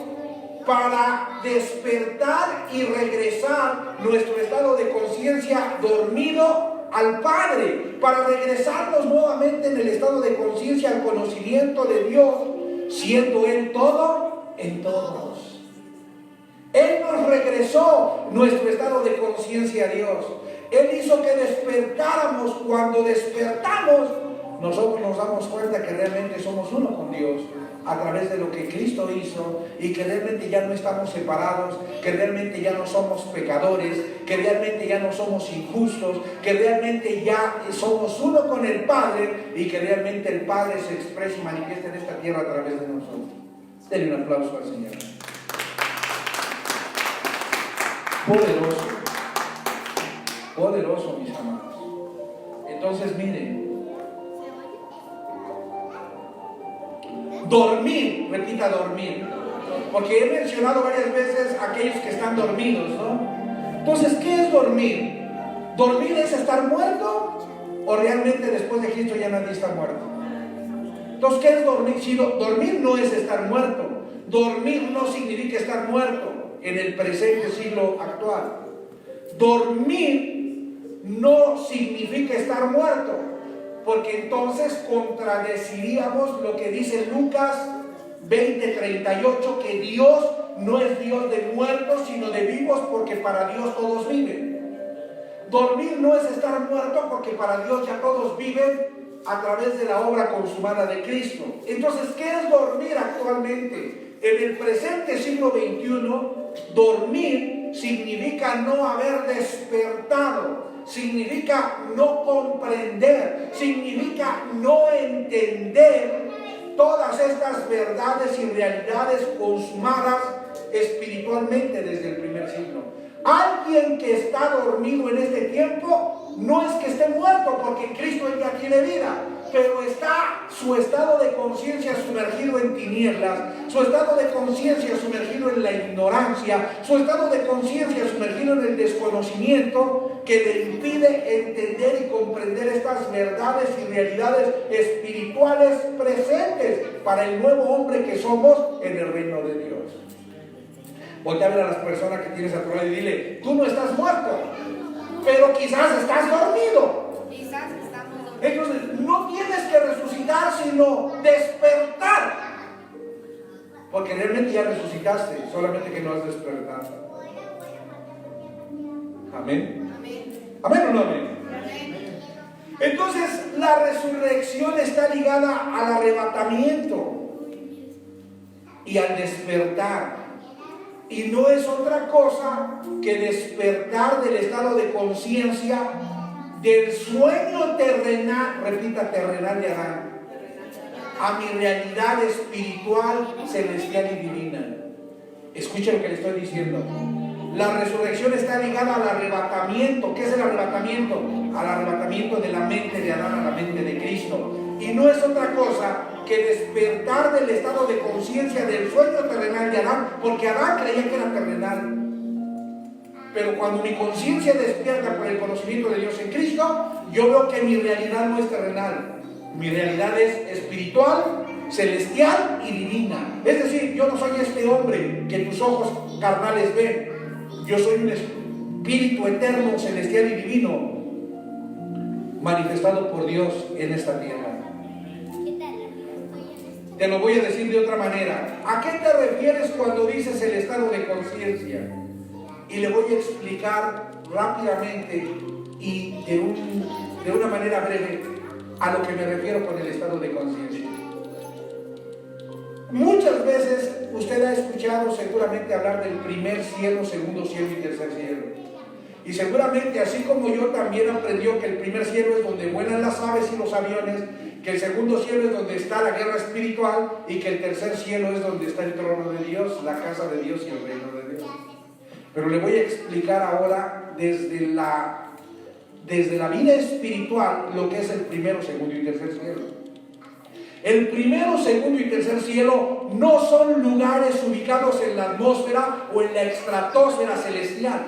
para despertar y regresar nuestro estado de conciencia dormido al Padre, para regresarnos nuevamente en el estado de conciencia al conocimiento de Dios, siendo Él todo en todos. Él nos regresó nuestro estado de conciencia a Dios. Él hizo que despertáramos. Cuando despertamos, nosotros nos damos cuenta que realmente somos uno con Dios a través de lo que Cristo hizo, y que realmente ya no estamos separados, que realmente ya no somos pecadores, que realmente ya no somos injustos, que realmente ya somos uno con el Padre, y que realmente el Padre se expresa y manifiesta en esta tierra a través de nosotros. Denle un aplauso al Señor. Poderoso, poderoso, mis amados. Entonces miren, dormir, repita dormir, porque he mencionado varias veces aquellos que están dormidos, ¿no? Entonces, ¿qué es dormir? ¿Dormir es estar muerto? ¿O realmente después de Cristo ya nadie está muerto? Entonces, ¿qué es dormir? Si dormir no es estar muerto. Dormir no significa estar muerto en el presente siglo actual. Dormir no significa estar muerto, porque entonces contradeciríamos lo que dice Lucas 20:38, que Dios no es Dios de muertos, sino de vivos, porque para Dios todos viven. Dormir no es estar muerto, porque para Dios ya todos viven a través de la obra consumada de Cristo. Entonces, ¿qué es dormir actualmente? En el presente siglo XXI, dormir significa no haber despertado, significa no comprender, significa no entender todas estas verdades y realidades consumadas espiritualmente desde el primer siglo. Alguien que está dormido en este tiempo no es que esté muerto, porque Cristo ya tiene vida, pero está su estado de conciencia sumergido en tinieblas, su estado de conciencia sumergido en la ignorancia, su estado de conciencia sumergido en el desconocimiento, que le impide entender y comprender estas verdades y realidades espirituales presentes para el nuevo hombre que somos en el reino de Dios. Voltea a ver a las personas que tienes a tu lado y dile: tú no estás muerto, pero quizás estás dormido. Quizás estamos dormidos. Entonces, no tienes que resucitar, sino despertar. Porque realmente ya resucitaste, solamente que no has despertado. Amén. Amén. ¿Amén o no amén? Amén. Entonces, la resurrección está ligada al arrebatamiento y al despertar. Y no es otra cosa que despertar del estado de conciencia, del sueño terrenal, repita, terrenal de Adán, a mi realidad espiritual, celestial y divina. Escuchen lo que le estoy diciendo. La resurrección está ligada al arrebatamiento. ¿Qué es el arrebatamiento? Al arrebatamiento de la mente de Adán a la mente de Cristo. Y no es otra cosa que despertar del estado de conciencia del sueño terrenal de Adán, porque Adán creía que era terrenal. Pero cuando mi conciencia despierta por el conocimiento de Dios en Cristo, yo veo que mi realidad no es terrenal. Mi realidad es espiritual, celestial y divina. Es decir, yo no soy este hombre que tus ojos carnales ven. Yo soy un espíritu eterno, celestial y divino, manifestado por Dios en esta tierra. Te lo voy a decir de otra manera. ¿A qué te refieres cuando dices el estado de conciencia? Y le voy a explicar rápidamente y de una manera breve a lo que me refiero con el estado de conciencia. Muchas veces usted ha escuchado seguramente hablar del primer cielo, segundo cielo y tercer cielo. Y seguramente, así como yo, también aprendió que el primer cielo es donde vuelan las aves y los aviones, que el segundo cielo es donde está la guerra espiritual y que el tercer cielo es donde está el trono de Dios, la casa de Dios y el reino de Dios. Pero le voy a explicar ahora desde la vida espiritual lo que es el primero, segundo y tercer cielo. El primero, segundo y tercer cielo no son lugares ubicados en la atmósfera o en la estratosfera celestial.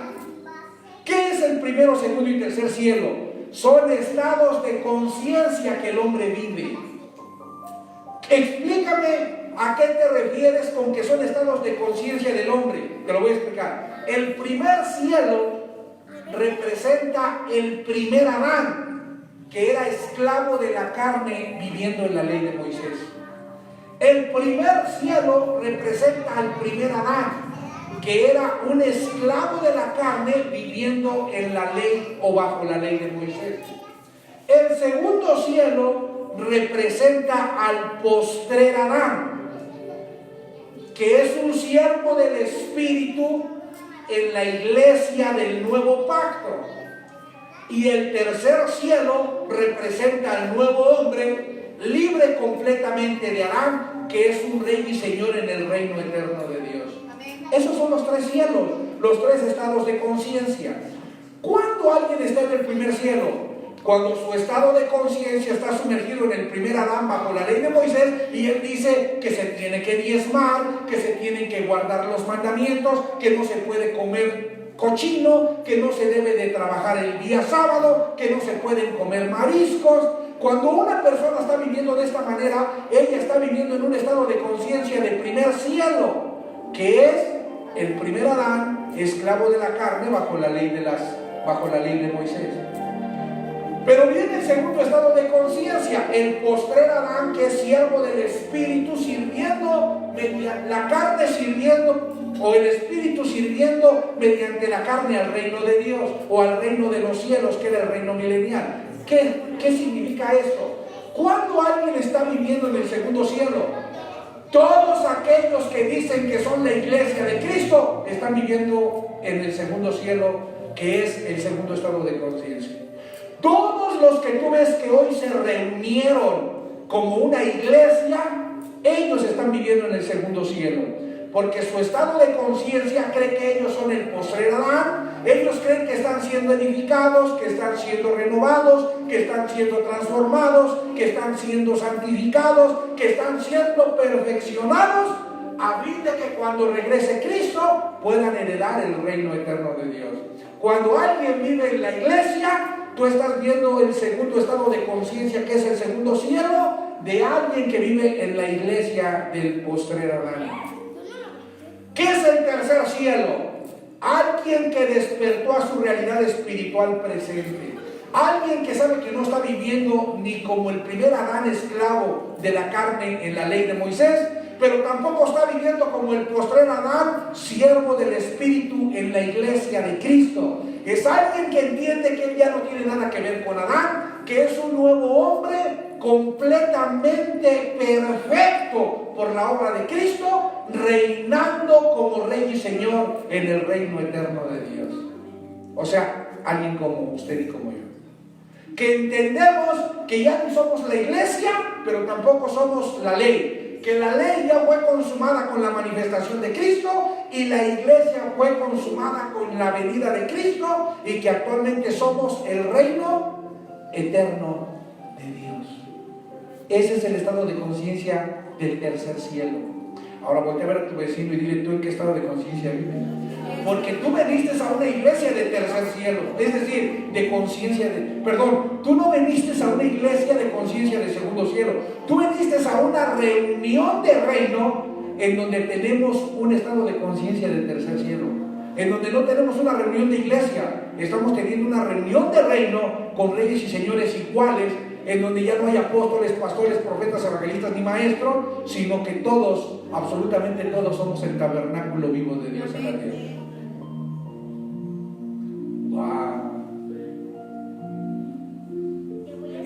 ¿Qué es el primero, segundo y tercer cielo? Son estados de conciencia que el hombre vive. Explícame a qué te refieres con que son estados de conciencia del hombre. Te lo voy a explicar. El primer cielo representa el primer Adán, que era esclavo de la carne viviendo en la ley de Moisés. El primer cielo representa al primer Adán, que era un esclavo de la carne viviendo en la ley o bajo la ley de Moisés. El segundo cielo representa al postrer Adán, que es un siervo del Espíritu en la iglesia del nuevo pacto. Y el tercer cielo representa al nuevo hombre libre completamente de Adán, que es un rey y señor en el reino eterno de Dios. Esos son los tres cielos, los tres estados de conciencia. ¿Cuándo alguien está en el primer cielo? Cuando su estado de conciencia está sumergido en el primer Adán bajo la ley de Moisés, y él dice que se tiene que diezmar, que se tienen que guardar los mandamientos, que no se puede comer cochino, que no se debe de trabajar el día sábado, que no se pueden comer mariscos. Cuando una persona está viviendo de esta manera, ella está viviendo en un estado de conciencia de primer cielo, que es el primer Adán, esclavo de la carne bajo la ley de Moisés. Pero viene el segundo estado de conciencia, el postrer Adán, que es siervo del Espíritu, sirviendo, la carne sirviendo, o el Espíritu sirviendo mediante la carne al reino de Dios, o al reino de los cielos, que era el reino milenial. ¿Qué significa esto? ¿Cuándo alguien está viviendo en el segundo cielo? Todos aquellos que dicen que son la iglesia de Cristo están viviendo en el segundo cielo, que es el segundo estado de conciencia. Todos los que tú ves que hoy se reunieron como una iglesia, ellos están viviendo en el segundo cielo, porque su estado de conciencia cree que ellos son el postrer Adán. Ellos creen que están siendo edificados, que están siendo renovados, que están siendo transformados, que están siendo santificados, que están siendo perfeccionados, a fin de que cuando regrese Cristo puedan heredar el reino eterno de Dios. Cuando alguien vive en la iglesia, tú estás viendo el segundo estado de conciencia, que es el segundo cielo, de alguien que vive en la iglesia del postrer Adán. ¿Qué es el tercer cielo? Alguien que despertó a su realidad espiritual presente. Alguien que sabe que no está viviendo ni como el primer Adán, esclavo de la carne en la ley de Moisés, pero tampoco está viviendo como el postrer Adán, siervo del Espíritu en la iglesia de Cristo. Es alguien que entiende que él ya no tiene nada que ver con Adán, que es un nuevo hombre completamente perfecto por la obra de Cristo, reinando como Rey y Señor en el reino eterno de Dios. O sea, alguien como usted y como yo, que entendemos que ya no somos la iglesia, pero tampoco somos la ley, que la ley ya fue consumada con la manifestación de Cristo y la iglesia fue consumada con la venida de Cristo, y que actualmente somos el reino eterno de Dios. Ese es el estado de conciencia del tercer cielo. Ahora voltea a ver a tu vecino y dile: ¿tú en qué estado de conciencia vives? Porque tú veniste a una iglesia de tercer cielo, es decir, de conciencia de... Perdón, tú no veniste a una iglesia de conciencia de segundo cielo. Tú veniste a una reunión de reino en donde tenemos un estado de conciencia del tercer cielo, en donde no tenemos una reunión de iglesia, estamos teniendo una reunión de reino con reyes y señores iguales, en donde ya no hay apóstoles, pastores, profetas, evangelistas ni maestros, sino que todos, absolutamente todos, somos el tabernáculo vivo de Dios en la tierra. ¡Wow!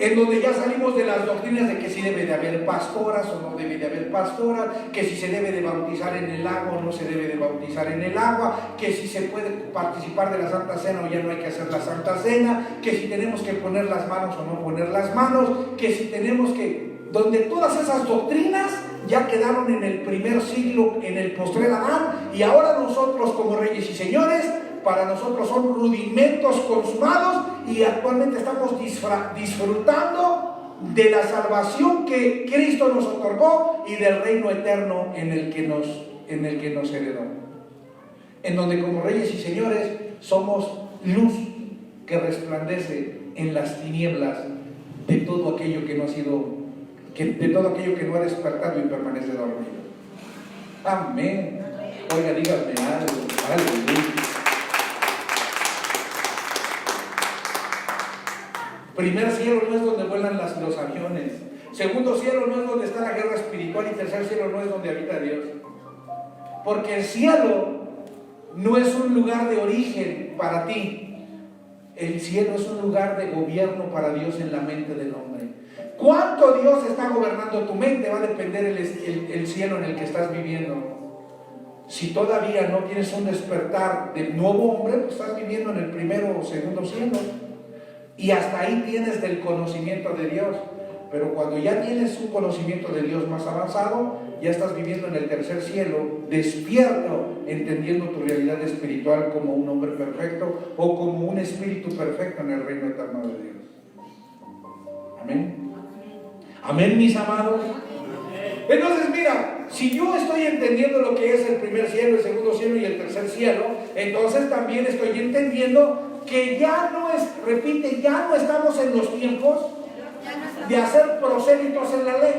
En donde ya salimos de las doctrinas de que si debe de haber pastoras o no debe de haber pastoras, que si se debe de bautizar en el agua o no se debe de bautizar en el agua, que si se puede participar de la Santa Cena o ya no hay que hacer la Santa Cena, que si tenemos que poner las manos o no poner las manos, que si tenemos que... Donde todas esas doctrinas ya quedaron en el primer siglo, en el postrer Adán, y ahora nosotros como reyes y señores, para nosotros son rudimentos consumados, y actualmente estamos disfrutando de la salvación que Cristo nos otorgó y del reino eterno en el que nos heredó. En donde como reyes y señores somos luz que resplandece en las tinieblas de todo aquello que no ha sido, de todo aquello que no ha despertado y permanece dormido. Amén. Oiga, díganme algo. Aleluya. Primer cielo no es donde vuelan los aviones. Segundo cielo no es donde está la guerra espiritual. Y tercer cielo no es donde habita Dios. Porque el cielo no es un lugar de origen para ti. El cielo es un lugar de gobierno para Dios en la mente del hombre. ¿Cuánto Dios está gobernando tu mente? Va a depender el cielo en el que estás viviendo. Si todavía no tienes un despertar del nuevo hombre, pues estás viviendo en el primero o segundo cielo. Y hasta ahí tienes del conocimiento de Dios. Pero cuando ya tienes un conocimiento de Dios más avanzado, ya estás viviendo en el tercer cielo, despierto, entendiendo tu realidad espiritual como un hombre perfecto o como un espíritu perfecto en el reino eterno de Dios. Amén. Amén, mis amados. Entonces, mira, si yo estoy entendiendo lo que es el primer cielo, el segundo cielo y el tercer cielo, entonces también estoy entendiendo que ya no estamos en los tiempos de hacer prosélitos en la ley.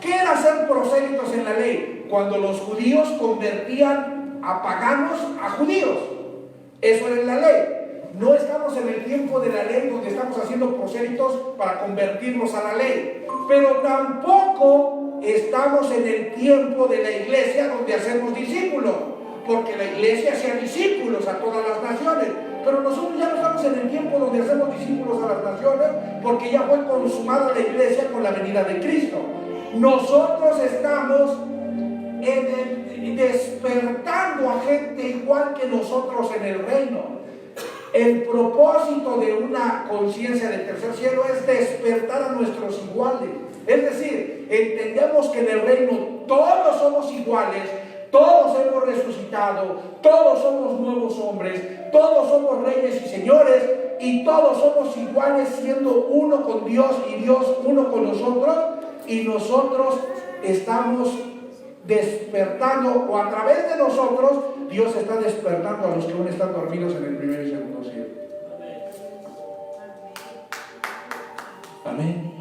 ¿Qué era hacer prosélitos en la ley? Cuando los judíos convertían a paganos a judíos. Eso era en la ley. No estamos en el tiempo de la ley donde estamos haciendo prosélitos para convertirlos a la ley. Pero tampoco estamos en el tiempo de la iglesia donde hacemos discípulos. Porque la iglesia hacía discípulos a todas las naciones. Pero nosotros ya no estamos en el tiempo donde hacemos discípulos a las naciones, porque ya fue consumada la iglesia con la venida de Cristo. Nosotros estamos despertando a gente igual que nosotros en el reino. El propósito de una conciencia del tercer cielo es despertar a nuestros iguales. Es decir, entendemos que en el reino todos somos iguales. Todos hemos resucitado, todos somos nuevos hombres, todos somos reyes y señores y todos somos iguales siendo uno con Dios y Dios uno con nosotros, y nosotros estamos despertando, o a través de nosotros Dios está despertando a los que aún están dormidos en el primer y segundo cielo. Amén.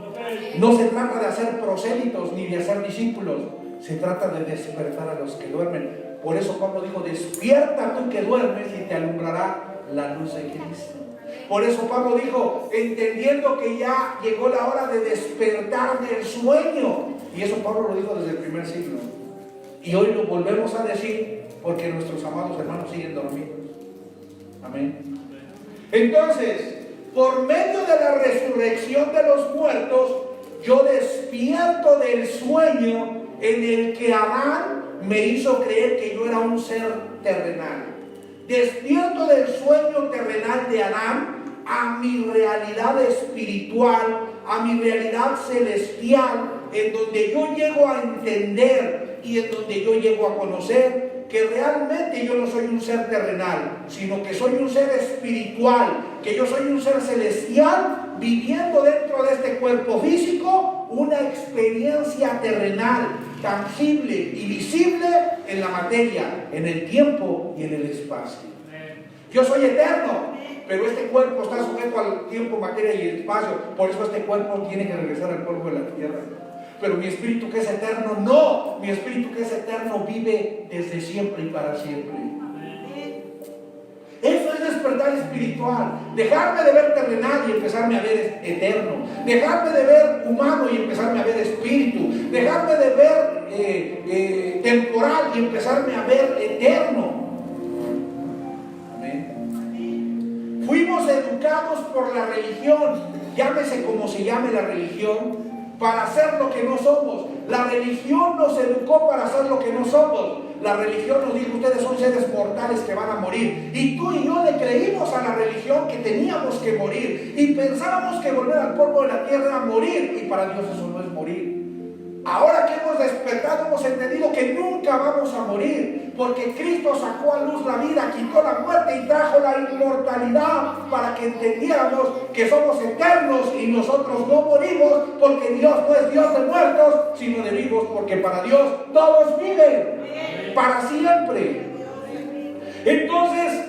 No se trata de hacer prosélitos ni de hacer discípulos. Se trata de despertar a los que duermen. Por eso Pablo dijo: despierta tú que duermes y te alumbrará la luz de Cristo. Por eso Pablo dijo, entendiendo que ya llegó la hora de despertar del sueño. Y eso Pablo lo dijo desde el primer siglo. Y hoy lo volvemos a decir porque nuestros amados hermanos siguen dormidos. Amén. Entonces, por medio de la resurrección de los muertos, yo despierto del sueño en el que Adán me hizo creer que yo era un ser terrenal. Despierto del sueño terrenal de Adán a mi realidad espiritual, a mi realidad celestial, en donde yo llego a entender y en donde yo llego a conocer que realmente yo no soy un ser terrenal, sino que soy un ser espiritual, que yo soy un ser celestial viviendo dentro de este cuerpo físico una experiencia terrenal, tangible y visible en la materia, en el tiempo y en el espacio. Yo soy eterno, pero este cuerpo está sujeto al tiempo, materia y espacio. Por eso este cuerpo tiene que regresar al polvo de la tierra. Pero mi espíritu que es eterno, no. Mi espíritu que es eterno vive desde siempre y para siempre. Eso es despertar espiritual. Dejarme de ver terrenal y empezarme a ver eterno. Dejarme de ver humano y empezarme a ver espíritu. Dejarme de ver temporal y empezarme a ver eterno. Amén. Fuimos educados por la religión, llámese como se llame la religión, para ser lo que no somos. La religión nos educó para ser lo que no somos. La religión nos dijo: ustedes son seres mortales que van a morir. Y tú y yo le creímos a la religión que teníamos que morir. Y pensábamos que volver al polvo de la tierra era morir. Y para Dios eso no es morir. Ahora que hemos despertado, hemos entendido que nunca vamos a morir, porque Cristo sacó a luz la vida, quitó la muerte y trajo la inmortalidad para que entendiéramos que somos eternos y nosotros no morimos, porque Dios no es Dios de muertos, sino de vivos, porque para Dios todos viven para siempre. Entonces,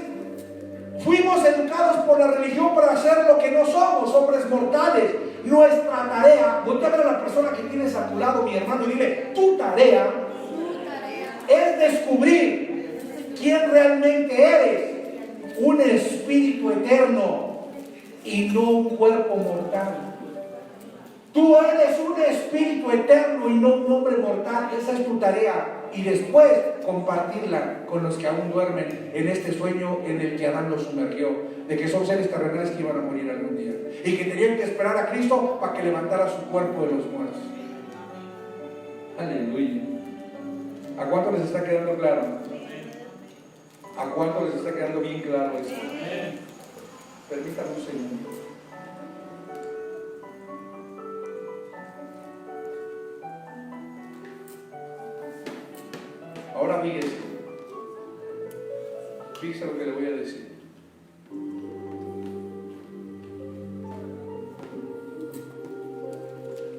fuimos educados por la religión para hacer lo que no somos, hombres mortales. Nuestra tarea, voltea a ver a la persona que tienes a tu lado, mi hermano, y dile, tu tarea es descubrir quién realmente eres, un espíritu eterno y no un cuerpo mortal. Tú eres un espíritu eterno y no un hombre mortal. Esa es tu tarea. Y después compartirla con los que aún duermen en este sueño en el que Adán los sumergió, de que son seres terrenales que iban a morir algún día y que tenían que esperar a Cristo para que levantara su cuerpo de los muertos. Aleluya. ¿A cuánto les está quedando claro? ¿A cuánto les está quedando bien claro esto? Permítanme un segundo. Ahora fíjese lo que le voy a decir.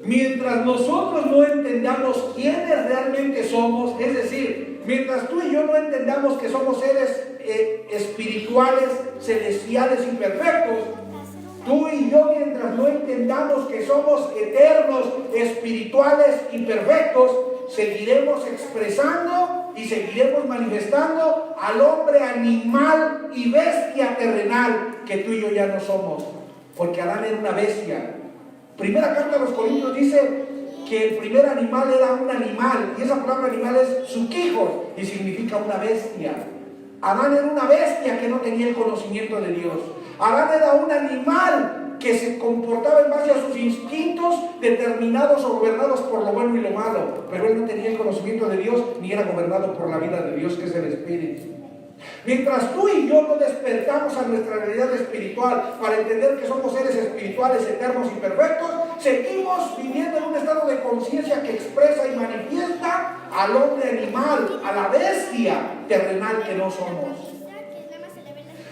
Mientras nosotros no entendamos quiénes realmente somos, es decir, mientras tú y yo no entendamos que somos seres espirituales, celestiales y perfectos, tú y yo mientras no entendamos que somos eternos, espirituales y perfectos, seguiremos expresando y seguiremos manifestando al hombre animal y bestia terrenal que tú y yo ya no somos, porque Adán era una bestia. Primera carta a los Corintios dice que el primer animal era un animal, y esa palabra animal es suquijos y significa una bestia. Adán era una bestia que no tenía el conocimiento de Dios. Adán era un animal que se comportaba en base a sus instintos determinados o gobernados por lo bueno y lo malo, pero él no tenía el conocimiento de Dios ni era gobernado por la vida de Dios, que es el Espíritu. Mientras tú y yo no despertamos a nuestra realidad espiritual para entender que somos seres espirituales, eternos y perfectos, seguimos viviendo en un estado de conciencia que expresa y manifiesta al hombre animal, a la bestia terrenal que no somos.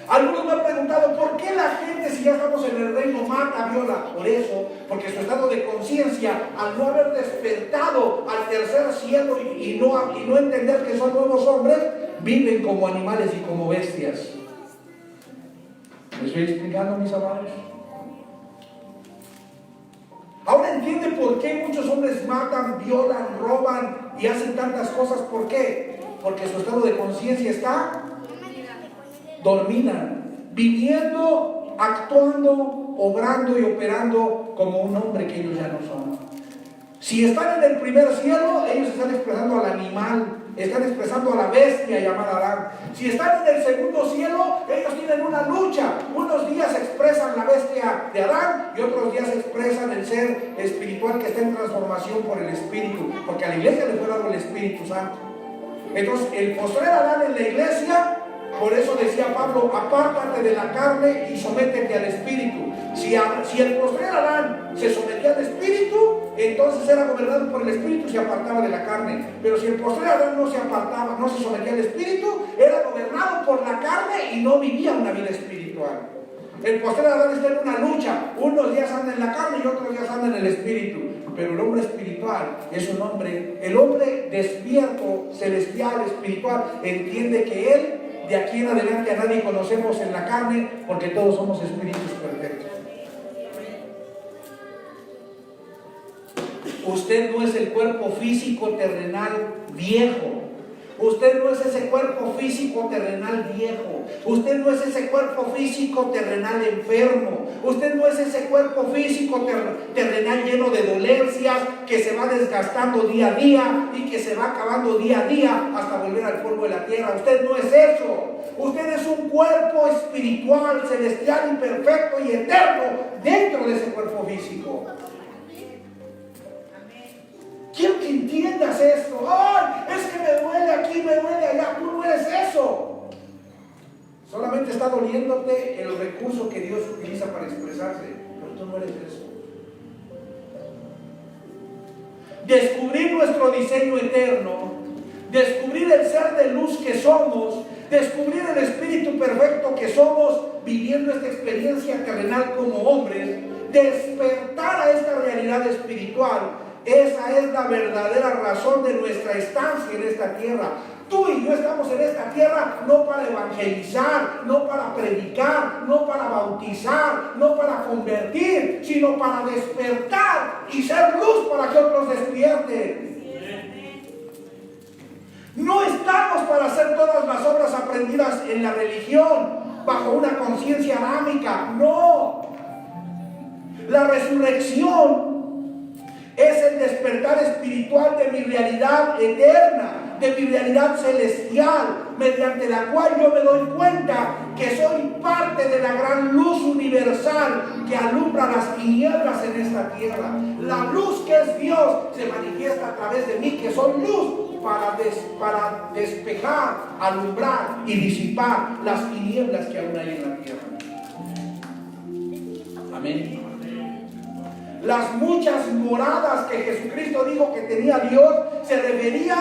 Algunos me han preguntado, ¿por qué la gente, si ya estamos en el reino, mata, viola? Por eso, porque su estado de conciencia, al no haber despertado al tercer cielo y no entender que son nuevos hombres, viven como animales y como bestias. ¿Me estoy explicando, mis amados? Ahora entiende por qué muchos hombres matan, violan, roban y hacen tantas cosas. ¿Por qué? Porque su estado de conciencia está dormidan, viviendo, actuando, obrando y operando como un hombre que ellos ya no son. Si están en el primer cielo, ellos están expresando al animal, están expresando a la bestia llamada Adán. Si están en el segundo cielo, ellos tienen una lucha. Unos días expresan la bestia de Adán y otros días expresan el ser espiritual que está en transformación por el Espíritu, porque a la iglesia le fue dado el Espíritu Santo. Entonces, el postrer Adán en la iglesia, por eso decía Pablo, apártate de la carne y sométete al Espíritu. Si el postrer Adán se sometía al Espíritu, entonces era gobernado por el Espíritu y se apartaba de la carne. Pero si el postrer Adán no se apartaba, no se sometía al Espíritu, era gobernado por la carne y no vivía una vida espiritual. El postrer Adán está en una lucha. Unos días anda en la carne y otros días anda en el Espíritu. Pero el hombre espiritual es un hombre, el hombre despierto, celestial, espiritual, entiende que él, de aquí en adelante, a nadie conocemos en la carne, porque todos somos espíritus perfectos. Usted no es el cuerpo físico terrenal viejo. Usted no es ese cuerpo físico terrenal viejo. Usted no es ese cuerpo físico terrenal enfermo. Usted no es ese cuerpo físico terrenal lleno de dolencias que se va desgastando día a día y que se va acabando día a día hasta volver al polvo de la tierra. Usted no es eso. Usted es un cuerpo espiritual, celestial, imperfecto y eterno dentro de ese cuerpo físico. Quiero que entiendas esto. ¡Ay! Es que me duele aquí, me duele allá. Tú no eres eso. Solamente está doliéndote el recurso que Dios utiliza para expresarse. Pero tú no eres eso. descubrir nuestro diseño eterno, descubrir el ser de luz que somos, descubrir el espíritu perfecto que somos, viviendo esta experiencia terrenal como hombres, despertar a esta realidad espiritual. Esa es la verdadera razón de nuestra estancia en esta tierra. Tú y yo estamos en esta tierra no para evangelizar, no para predicar, no para bautizar, no para convertir, sino para despertar y ser luz para que otros despierten. No estamos para hacer todas las obras aprendidas en la religión bajo una conciencia arámica, no. La resurrección es el despertar espiritual de mi realidad eterna, de mi realidad celestial, mediante la cual yo me doy cuenta que soy parte de la gran luz universal que alumbra las tinieblas en esta tierra. La luz que es Dios se manifiesta a través de mí, que soy luz, para despejar, alumbrar y disipar las tinieblas que aún hay en la tierra. Amén. Las muchas moradas que Jesucristo dijo que tenía Dios se refería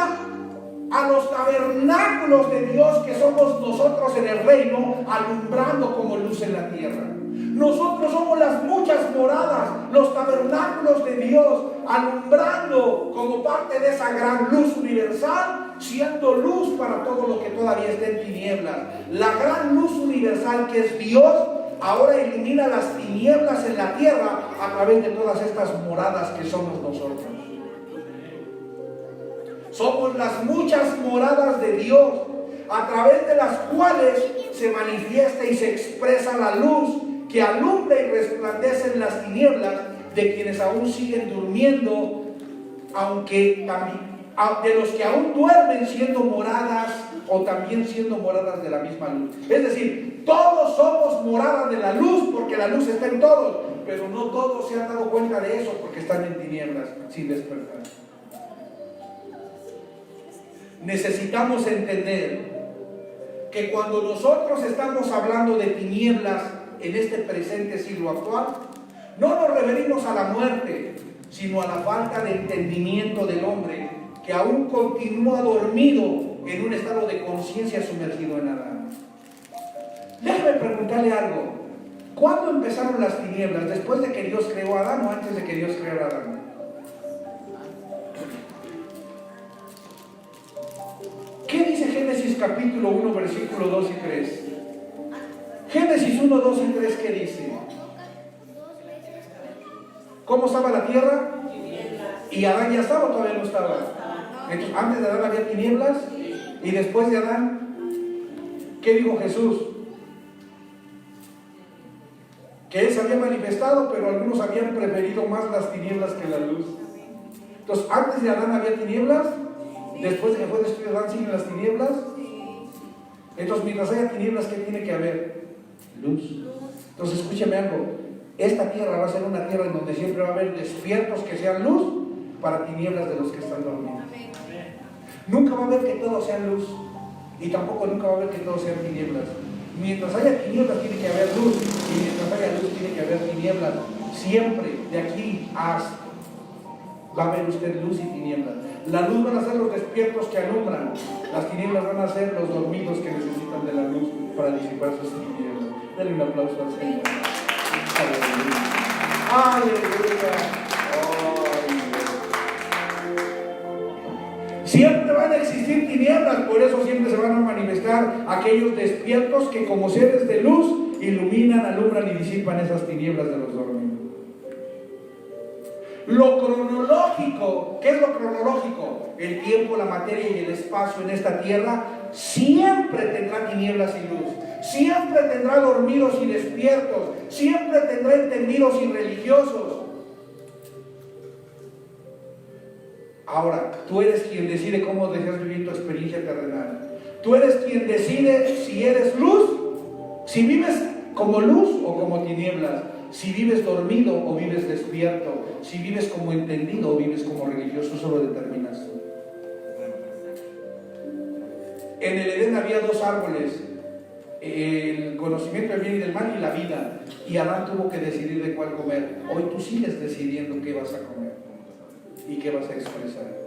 a los tabernáculos de Dios que somos nosotros en el reino, alumbrando como luz en la tierra. Nosotros somos las muchas moradas, los tabernáculos de Dios, alumbrando como parte de esa gran luz universal, siendo luz para todo lo que todavía está en tinieblas. La gran luz universal que es Dios ahora ilumina las tinieblas en la tierra a través de todas estas moradas que somos nosotros. Somos las muchas moradas de Dios, a través de las cuales se manifiesta y se expresa la luz que alumbra y resplandece en las tinieblas de quienes aún siguen durmiendo, aunque también de los que aún duermen siendo moradas o también siendo moradas de la misma luz. Es decir, todos somos moradas de la luz porque la luz está en todos, pero no todos se han dado cuenta de eso porque están en tinieblas sin despertar. Necesitamos entender que cuando nosotros estamos hablando de tinieblas en este presente siglo actual, no nos referimos a la muerte, sino a la falta de entendimiento del hombre que aún continúa dormido en un estado de conciencia sumergido en Adán. Déjame preguntarle algo. ¿Cuándo empezaron las tinieblas? ¿Después de que Dios creó a Adán o antes de que Dios creara a Adán? ¿Qué dice Génesis capítulo 1, versículo 2 y 3? Génesis 1, 2 y 3, ¿qué dice? ¿Cómo estaba la tierra? ¿Y Adán ya estaba o todavía no estaba? Entonces, antes de Adán había tinieblas y después de Adán, ¿qué dijo Jesús? Que Él se había manifestado, pero algunos habían preferido más las tinieblas que la luz. Entonces, antes de Adán había tinieblas, después de que fue destruido Adán siguen las tinieblas. Entonces, mientras haya tinieblas, ¿qué tiene que haber? Luz. Entonces, escúcheme algo. Esta tierra va a ser una tierra en donde siempre va a haber despiertos que sean luz para tinieblas de los que están dormidos. Nunca va a haber que todo sea luz y tampoco nunca va a haber que todo sean tinieblas. Mientras haya tinieblas tiene que haber luz y mientras haya luz tiene que haber tinieblas. Siempre, de aquí hasta, va a haber usted luz y tinieblas. La luz van a ser los despiertos que alumbran, las tinieblas van a ser los dormidos que necesitan de la luz para disipar sus tinieblas. Denle un aplauso al Señor. Aleluya. Aleluya. Siempre van a existir tinieblas, por eso siempre se van a manifestar aquellos despiertos que como seres de luz iluminan, alumbran y disipan esas tinieblas de los dormidos. Lo cronológico, ¿qué es lo cronológico? El tiempo, la materia y el espacio en esta tierra siempre tendrá tinieblas y luz, siempre tendrá dormidos y despiertos, siempre tendrá entendidos y religiosos. Ahora, tú eres quien decide cómo deseas vivir tu experiencia terrenal. Tú eres quien decide si eres luz, si vives como luz o como tinieblas, si vives dormido o vives despierto, si vives como entendido o vives como religioso. Eso lo determinas tú. En el Edén había dos árboles, el conocimiento del bien y del mal y la vida, y Adán tuvo que decidir de cuál comer. Hoy tú sigues decidiendo qué vas a comer. ¿Y qué vas a expresar?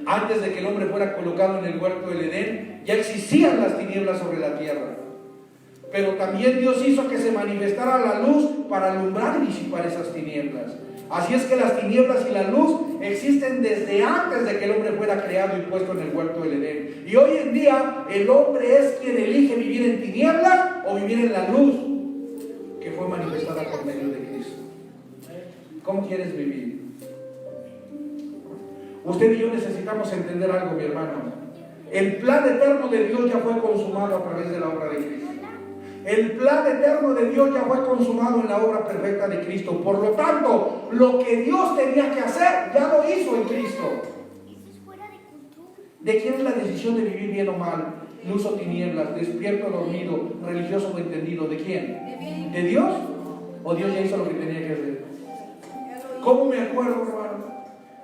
Antes de que el hombre fuera colocado en el huerto del Edén, ya existían las tinieblas sobre la tierra. Pero también Dios hizo que se manifestara la luz para alumbrar y disipar esas tinieblas. Así es que las tinieblas y la luz existen desde antes de que el hombre fuera creado y puesto en el huerto del Edén. Y hoy en día el hombre es quien elige vivir en tinieblas o vivir en la luz que fue manifestada por medio de Cristo. ¿Cómo quieres vivir? Usted y yo necesitamos entender algo, mi hermano. El plan eterno de Dios ya fue consumado a través de la obra de Cristo. El plan eterno de Dios ya fue consumado en la obra perfecta de Cristo. Por lo tanto, lo que Dios tenía que hacer, ya lo hizo en Cristo. ¿De quién es la decisión de vivir bien o mal? Luz o tinieblas, despierto o dormido, religioso o entendido. ¿De quién? ¿De Dios? ¿O Dios ya hizo lo que tenía que hacer? ¿Cómo me acuerdo, hermano?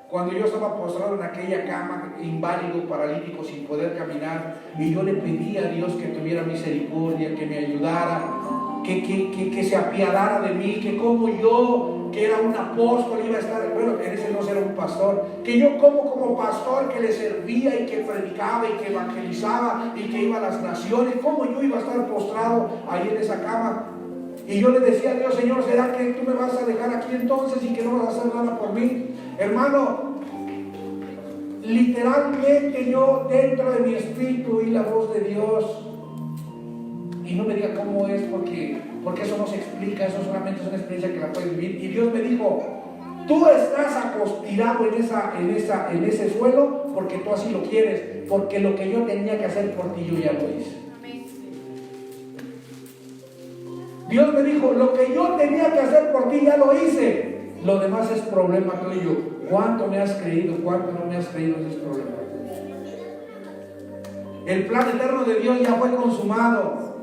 Cuando yo estaba postrado en aquella cama, inválido, paralítico, sin poder caminar, y yo le pedí a Dios que tuviera misericordia, que me ayudara, que se apiadara de mí, que como yo, que era un apóstol, iba a estar, bueno, en ese no era un pastor, que yo como pastor que le servía y que predicaba y que evangelizaba y que iba a las naciones, como yo iba a estar postrado ahí en esa cama. Y yo le decía a Dios, Señor, ¿será que tú me vas a dejar aquí entonces y que no vas a hacer nada por mí? Hermano, literalmente yo dentro de mi espíritu oí la voz de Dios. Y no me diga cómo es, porque eso no se explica, eso solamente es una experiencia que la puedes vivir. Y Dios me dijo, tú estás acostirado en ese suelo porque tú así lo quieres, porque lo que yo tenía que hacer por ti yo ya lo hice. Dios me dijo, lo que yo tenía que hacer por ti ya lo hice. Lo demás es problema tuyo. ¿Cuánto me has creído? ¿Cuánto no me has creído? Ese es problema. El plan eterno de Dios ya fue consumado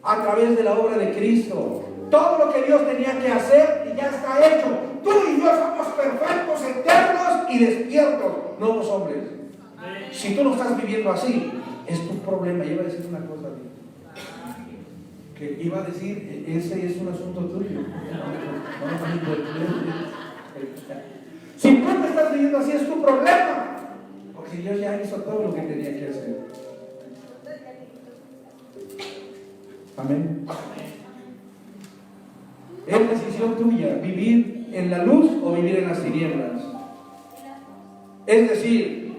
a través de la obra de Cristo. Todo lo que Dios tenía que hacer ya está hecho. Tú y yo somos perfectos, eternos y despiertos, nuevos hombres. Si tú no estás viviendo así, es tu problema. Yo iba a decir una cosa, que iba a decir, ese es un asunto tuyo. Si tú me estás viviendo así, es tu problema, porque Dios ya hizo todo lo que tenía que hacer. Amén. Es decisión tuya vivir en la luz o vivir en las tinieblas. Es decir,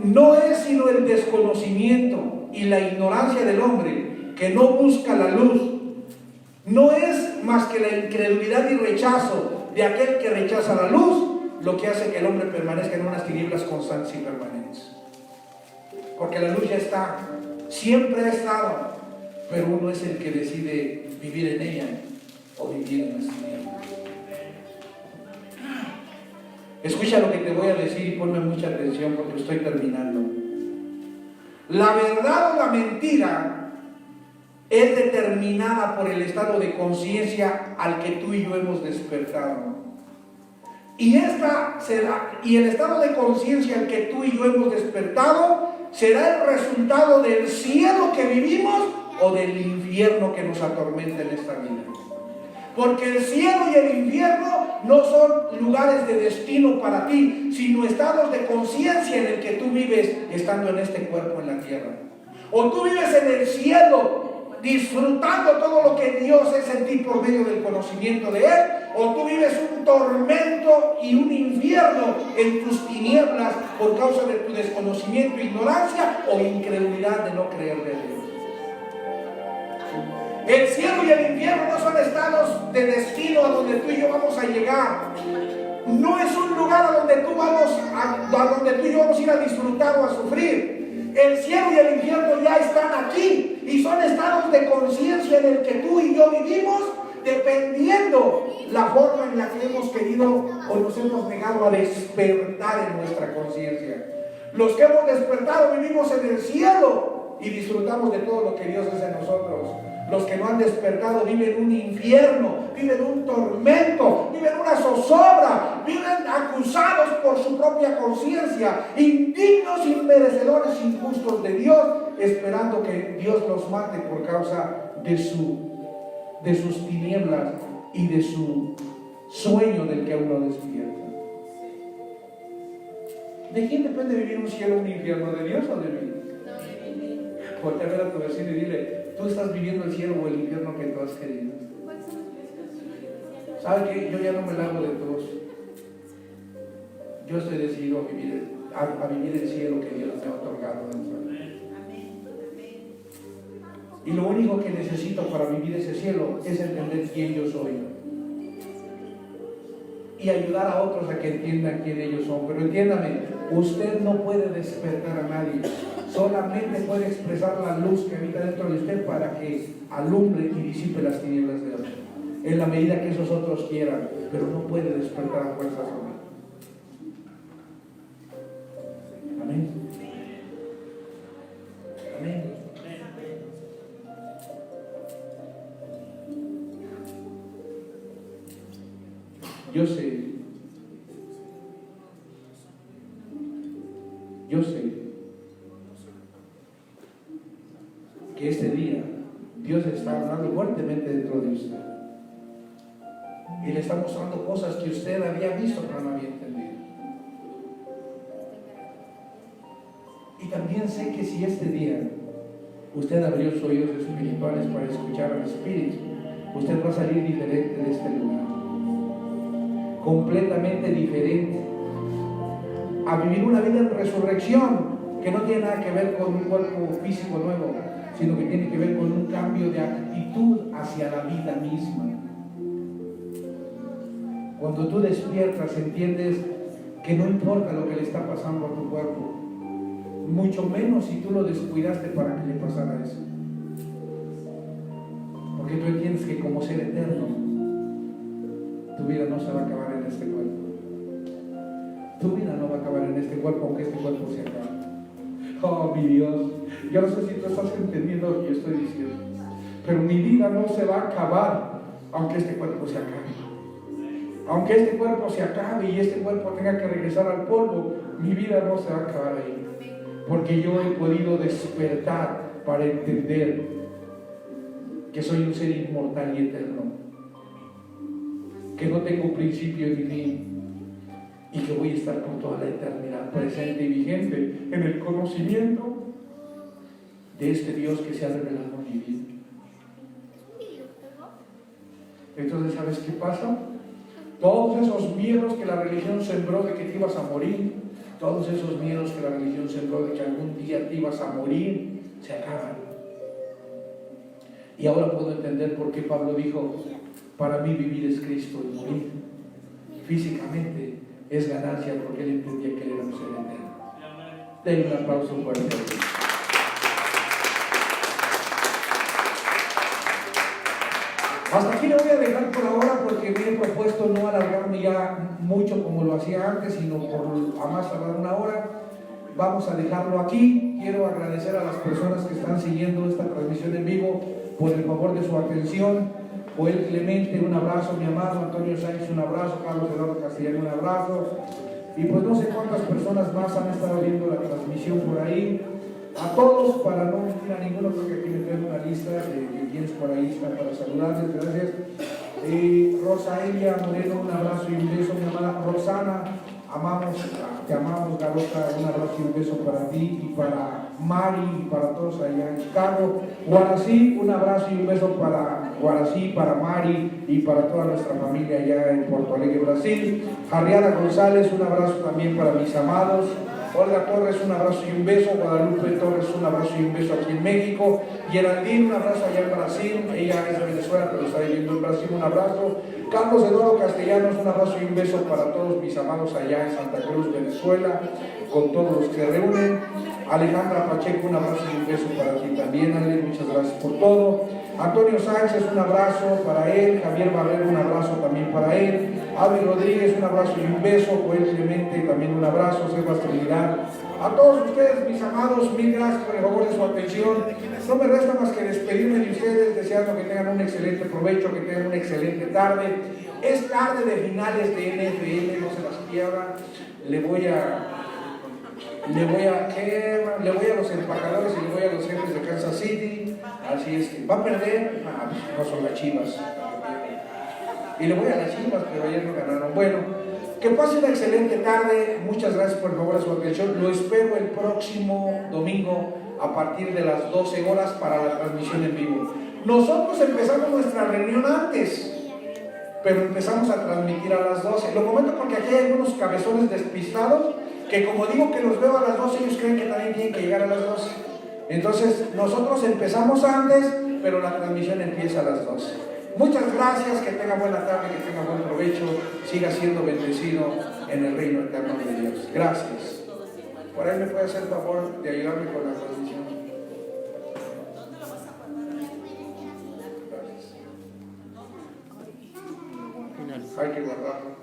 no es sino el desconocimiento y la ignorancia del hombre que no busca la luz. No es más que la incredulidad y rechazo de aquel que rechaza la luz lo que hace que el hombre permanezca en unas tinieblas constantes y permanentes. Porque la luz ya está, siempre ha estado, pero uno es el que decide vivir en ella o vivir en las tinieblas. Escucha lo que te voy a decir y ponme mucha atención porque estoy terminando. La verdad o la mentira es determinada por el estado de conciencia al que tú y yo hemos despertado. Y el estado de conciencia al que tú y yo hemos despertado será el resultado del cielo que vivimos o del infierno que nos atormenta en esta vida. Porque el cielo y el infierno no son lugares de destino para ti, sino estados de conciencia en el que tú vives estando en este cuerpo en la tierra. O tú vives en el cielo disfrutando todo lo que Dios es en ti por medio del conocimiento de Él, o tú vives un tormento y un infierno en tus tinieblas por causa de tu desconocimiento, ignorancia o incredulidad de no creerle a Dios. El cielo y el infierno no son estados de destino a donde tú y yo vamos a llegar. No es un lugar a donde tú y yo vamos a ir a disfrutar o a sufrir. El cielo y el infierno ya están aquí y son estados de conciencia en el que tú y yo vivimos dependiendo la forma en la que hemos querido o nos hemos negado a despertar en nuestra conciencia. Los que hemos despertado vivimos en el cielo y disfrutamos de todo lo que Dios hace en nosotros. Los que no han despertado viven un infierno, viven un tormento, viven una zozobra, viven acusados por su propia conciencia, indignos, inmerecedores, injustos de Dios, esperando que Dios los mate por causa de sus tinieblas y de su sueño del que aún no despierta. ¿De quién depende vivir un cielo o un infierno? ¿De Dios o de mí? Porque a ver a tu vecino y dile, tú estás viviendo el cielo o el infierno que tú has querido. ¿Sabes qué? Yo ya no me largo de todos. Yo estoy decidido a vivir el cielo que Dios me ha otorgado dentro de mí. Y lo único que necesito para vivir ese cielo es entender quién yo soy. Y ayudar a otros a que entiendan quién ellos son. Pero entiéndame, usted no puede despertar a nadie. Solamente puede expresar la luz que habita dentro de usted para que alumbre y disipe las tinieblas de otros. En la medida que esos otros quieran, pero no puede despertar a fuerzas humanas. Amén. Amén. Yo sé que este día Dios está hablando fuertemente dentro de usted y le está mostrando cosas que usted había visto pero no había entendido. Y también sé que si este día usted abrió sus oídos espirituales para escuchar al Espíritu, usted va a salir diferente de este lugar, completamente diferente, a vivir una vida en resurrección que no tiene nada que ver con un cuerpo físico nuevo, sino que tiene que ver con un cambio de actitud hacia la vida misma. Cuando tú despiertas, entiendes que no importa lo que le está pasando a tu cuerpo, mucho menos si tú lo descuidaste para que le pasara eso. Porque tú entiendes que como ser eterno, tu vida no se va a acabar en este cuerpo. Tu vida no va a acabar en este cuerpo, aunque este cuerpo se acabe. Oh, mi Dios, yo no sé si tú estás entendiendo lo que yo estoy diciendo, pero mi vida no se va a acabar, aunque este cuerpo se acabe. Aunque este cuerpo se acabe y este cuerpo tenga que regresar al polvo, mi vida no se va a acabar ahí. Porque yo he podido despertar para entender que soy un ser inmortal y eterno, que no tengo principio ni fin, y que voy a estar por toda la eternidad presente y vigente en el conocimiento de este Dios que se ha revelado en mi vida. Entonces, ¿sabes qué pasa? Todos esos miedos que la religión sembró de que te ibas a morir, todos esos miedos que la religión sembró de que algún día te ibas a morir, se acaban. Y ahora puedo entender por qué Pablo dijo, para mí vivir es Cristo y morir físicamente es ganancia, porque él entendía que él era un ser eterno. Denle un aplauso fuerte. Hasta aquí lo voy a dejar por ahora, porque me he propuesto no alargarme ya mucho como lo hacía antes, sino por a más tardar una hora. Vamos a dejarlo aquí. Quiero agradecer a las personas que están siguiendo esta transmisión en vivo por el favor de su atención. Joel Clemente, un abrazo, mi amado. Antonio Sáenz, un abrazo. Carlos Eduardo Castellano, un abrazo. Y pues no sé cuántas personas más han estado viendo la transmisión por ahí. A todos, para no mentir a ninguno, creo que aquí me tengo una lista de quienes por ahí están para saludarles. Gracias. Rosaelia Moreno, un abrazo y un beso. Mi amada Rosana, te amamos, Garota, un abrazo y un beso para ti y para Mari y para todos allá en Chicago. Guarací, un abrazo y un beso para Guarací, para Mari y para toda nuestra familia allá en Porto Alegre, Brasil. Jarriana González, un abrazo también para mis amados. Olga Torres, un abrazo y un beso. Guadalupe Torres, un abrazo y un beso aquí en México. Geraldine, un abrazo allá en Brasil. Ella es de Venezuela, pero está viviendo en Brasil. Un abrazo. Carlos Eduardo Castellanos, un abrazo y un beso para todos mis amados allá en Santa Cruz, Venezuela, con todos los que se reúnen. Alejandra Pacheco, un abrazo y un beso para ti también, Ale, muchas gracias por todo. Antonio Sánchez, un abrazo para él. Javier Barrero, un abrazo también para él. Avi Rodríguez, un abrazo y un beso. Joel Clemente, también un abrazo. Sebas Trinidad. A todos ustedes, mis amados, mil gracias por el favor de su atención. No me resta más que despedirme de ustedes, deseando que tengan un excelente provecho, que tengan una excelente tarde. Es tarde de finales de NFL, no se las pierdan. Le voy a los empacadores y le voy a los jefes de Kansas City. Así es que va a perder. No son las Chivas. Y le voy a las Chivas, pero ayer no ganaron. Bueno, que pase una excelente tarde. Muchas gracias por favor a su atención. Lo espero el próximo domingo a partir de las 12 horas para la transmisión en vivo. Nosotros empezamos nuestra reunión antes, pero empezamos a transmitir a las 12. Lo comento porque aquí hay algunos cabezones despistados que, como digo que los veo a las 12, ellos creen que también tienen que llegar a las 12. Entonces nosotros empezamos antes, pero la transmisión empieza a las 12. Muchas gracias, que tenga buena tarde, que tenga buen provecho, siga siendo bendecido en el reino eterno de Dios. Gracias. Por ahí me puede hacer el favor de ayudarme con la transmisión. Gracias. Hay que guardarlo.